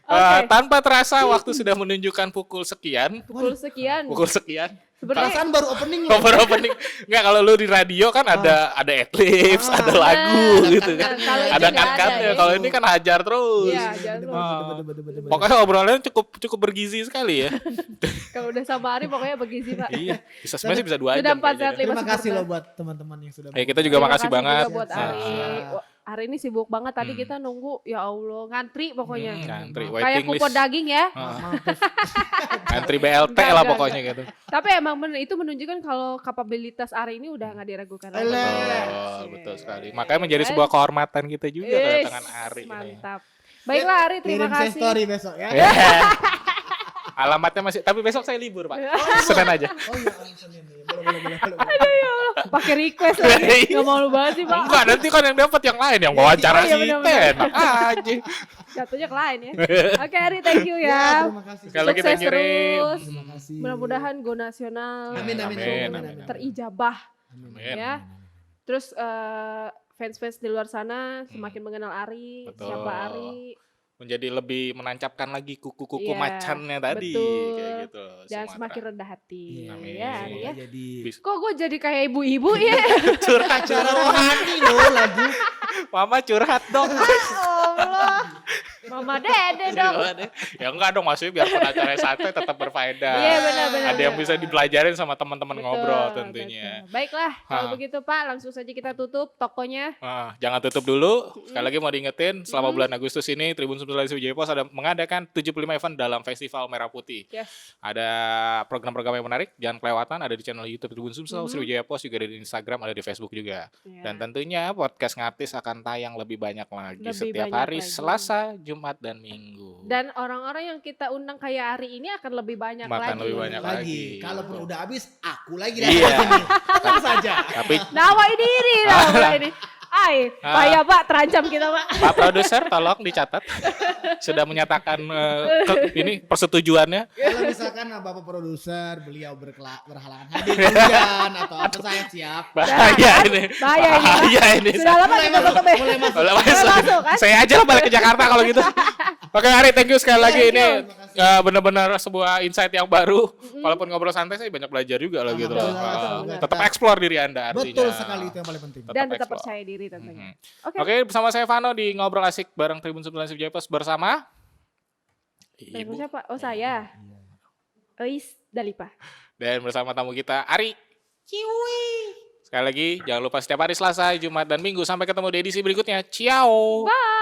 Oke. Tanpa terasa waktu sudah menunjukkan pukul sekian. Pukul sekian. Pukul sekian. Sebenarnya Perasaan baru opening loh. Cover opening. Enggak, kalau lu di radio kan ada adlibs, ada lagu Nah, gitu kan. kalau ini Ada nggak kan-kannya. ada, ya. Kalau ini kan hajar terus. Iya, jangan lupa. Betul. Pokoknya obrolannya cukup bergizi sekali ya. Kalau udah sama Ari pokoknya begizi Pak. Iya, bisa sebenarnya bisa 2 Sudah jam. 4 kayaknya. sehat 5 Terima kasih sempurna. loh buat teman-teman yang sudah. Kita juga Terima makasih banget. juga buat Ari. Nah. Wah, Ari ini sibuk banget tadi kita nunggu ya Allah ngantri pokoknya. Ngantri, Kayak waiting kupon list. daging ya. Antri BLT Enggak, lah enggak, pokoknya enggak. gitu. Tapi emang bener itu menunjukkan kalau kapabilitas Ari ini udah nggak diragukan lagi. Alah. Betul, betul sekali. Makanya menjadi sebuah kehormatan kita juga Is, kedatangan Ari ini. Mantap. Baiklah Ari, terima Kirim saya kasih. story besok ya. Ya. Alamatnya masih, tapi besok saya libur Pak. Senin aja. Oh iya, Senin nih. Boleh. Pakai request lagi. Gak malu banget sih Pak. Enggak, nanti kan yang dapat yang lain, yang wawancara Iya, sih. benar-benar. Enak aja. Jatuhnya ke lain ya. Oke Ari, thank you Ya, ya. terima kasih. Sekali lagi thank you, Ri. terus. Terima kasih. Mudah-mudahan go nasional Amin. terijabah Amin. ya. Terus fans-fans di luar sana semakin mengenal Ari, Betul. siapa Ari. Menjadi lebih menancapkan lagi kuku-kuku Iya, macannya tadi betul. kayak gitu. Dan Sumatera. semakin rendah hati. Amin. Ya, Ari ya. Jadi Kok gue jadi kayak ibu-ibu ya? curhat acara rohani loh lagu. Mama curhat dong. Allah. Mama Dede dong. Ya enggak dong, maksudnya biar acaranya santai tetap berfaedah. Iya, benar-benar. Ada yang bisa dipelajarin sama teman-teman Betul, ngobrol tentunya. betul. Baiklah, kalau Ha. begitu Pak, langsung saja kita tutup tokonya. Jangan tutup dulu. Sekali lagi mau diingetin, selama bulan Agustus ini Tribun Sumsel Wijaya Pos ada mengadakan 75 event dalam Festival Merah Putih. Yes. Ada program-program yang menarik, jangan kelewatan. Ada di channel YouTube Tribun Sumsel Sriwijaya Pos, juga ada di Instagram, ada di Facebook juga. Ya. Dan tentunya podcast Ngatis akan tayang lebih banyak lagi Lebih setiap banyak hari lagi. Selasa, Jumat, dan Minggu. Dan orang-orang yang kita undang kayak Ari ini akan lebih banyak Makan lagi. lebih banyak lagi. Lagi. Kalaupun udah habis, aku lagi Iya. dari sini. Tenang saja. Tapi Nawai diri lah mulai ini. Ay, bahaya Pak, terancam kita Pak. Pak Produser tolong dicatat. Sudah menyatakan ini persetujuannya. Kalau misalkan Bapak produser beliau berhalangan hadir hujan atau apa saya siap. Bahaya ini. Bahaya ini, Pak. Bahaya ini. Sudah lama kita tutup ya. Mulai masuk. Boleh Boleh masuk, kan? Saya aja lah balik ke Jakarta kalau gitu. Oke Ari, thank you sekali lagi. Thank Ini you. benar-benar sebuah insight yang baru. Walaupun ngobrol santai, saya banyak belajar juga loh gitu. Betul, betul. Tetap explore diri Anda artinya. Betul sekali, itu yang paling penting. Dan tetap explore. percaya diri tentunya. Oke, bersama saya Vano di Ngobrol Asik bareng Tribun Sumsel Wijaya Pos bersama Terus Ibu siapa? Oh saya. Ois Dalipa. dan bersama tamu kita Ari. Sekali lagi, jangan lupa setiap hari Selasa, Jumat, dan Minggu. Sampai ketemu di edisi berikutnya. Ciao. Bye.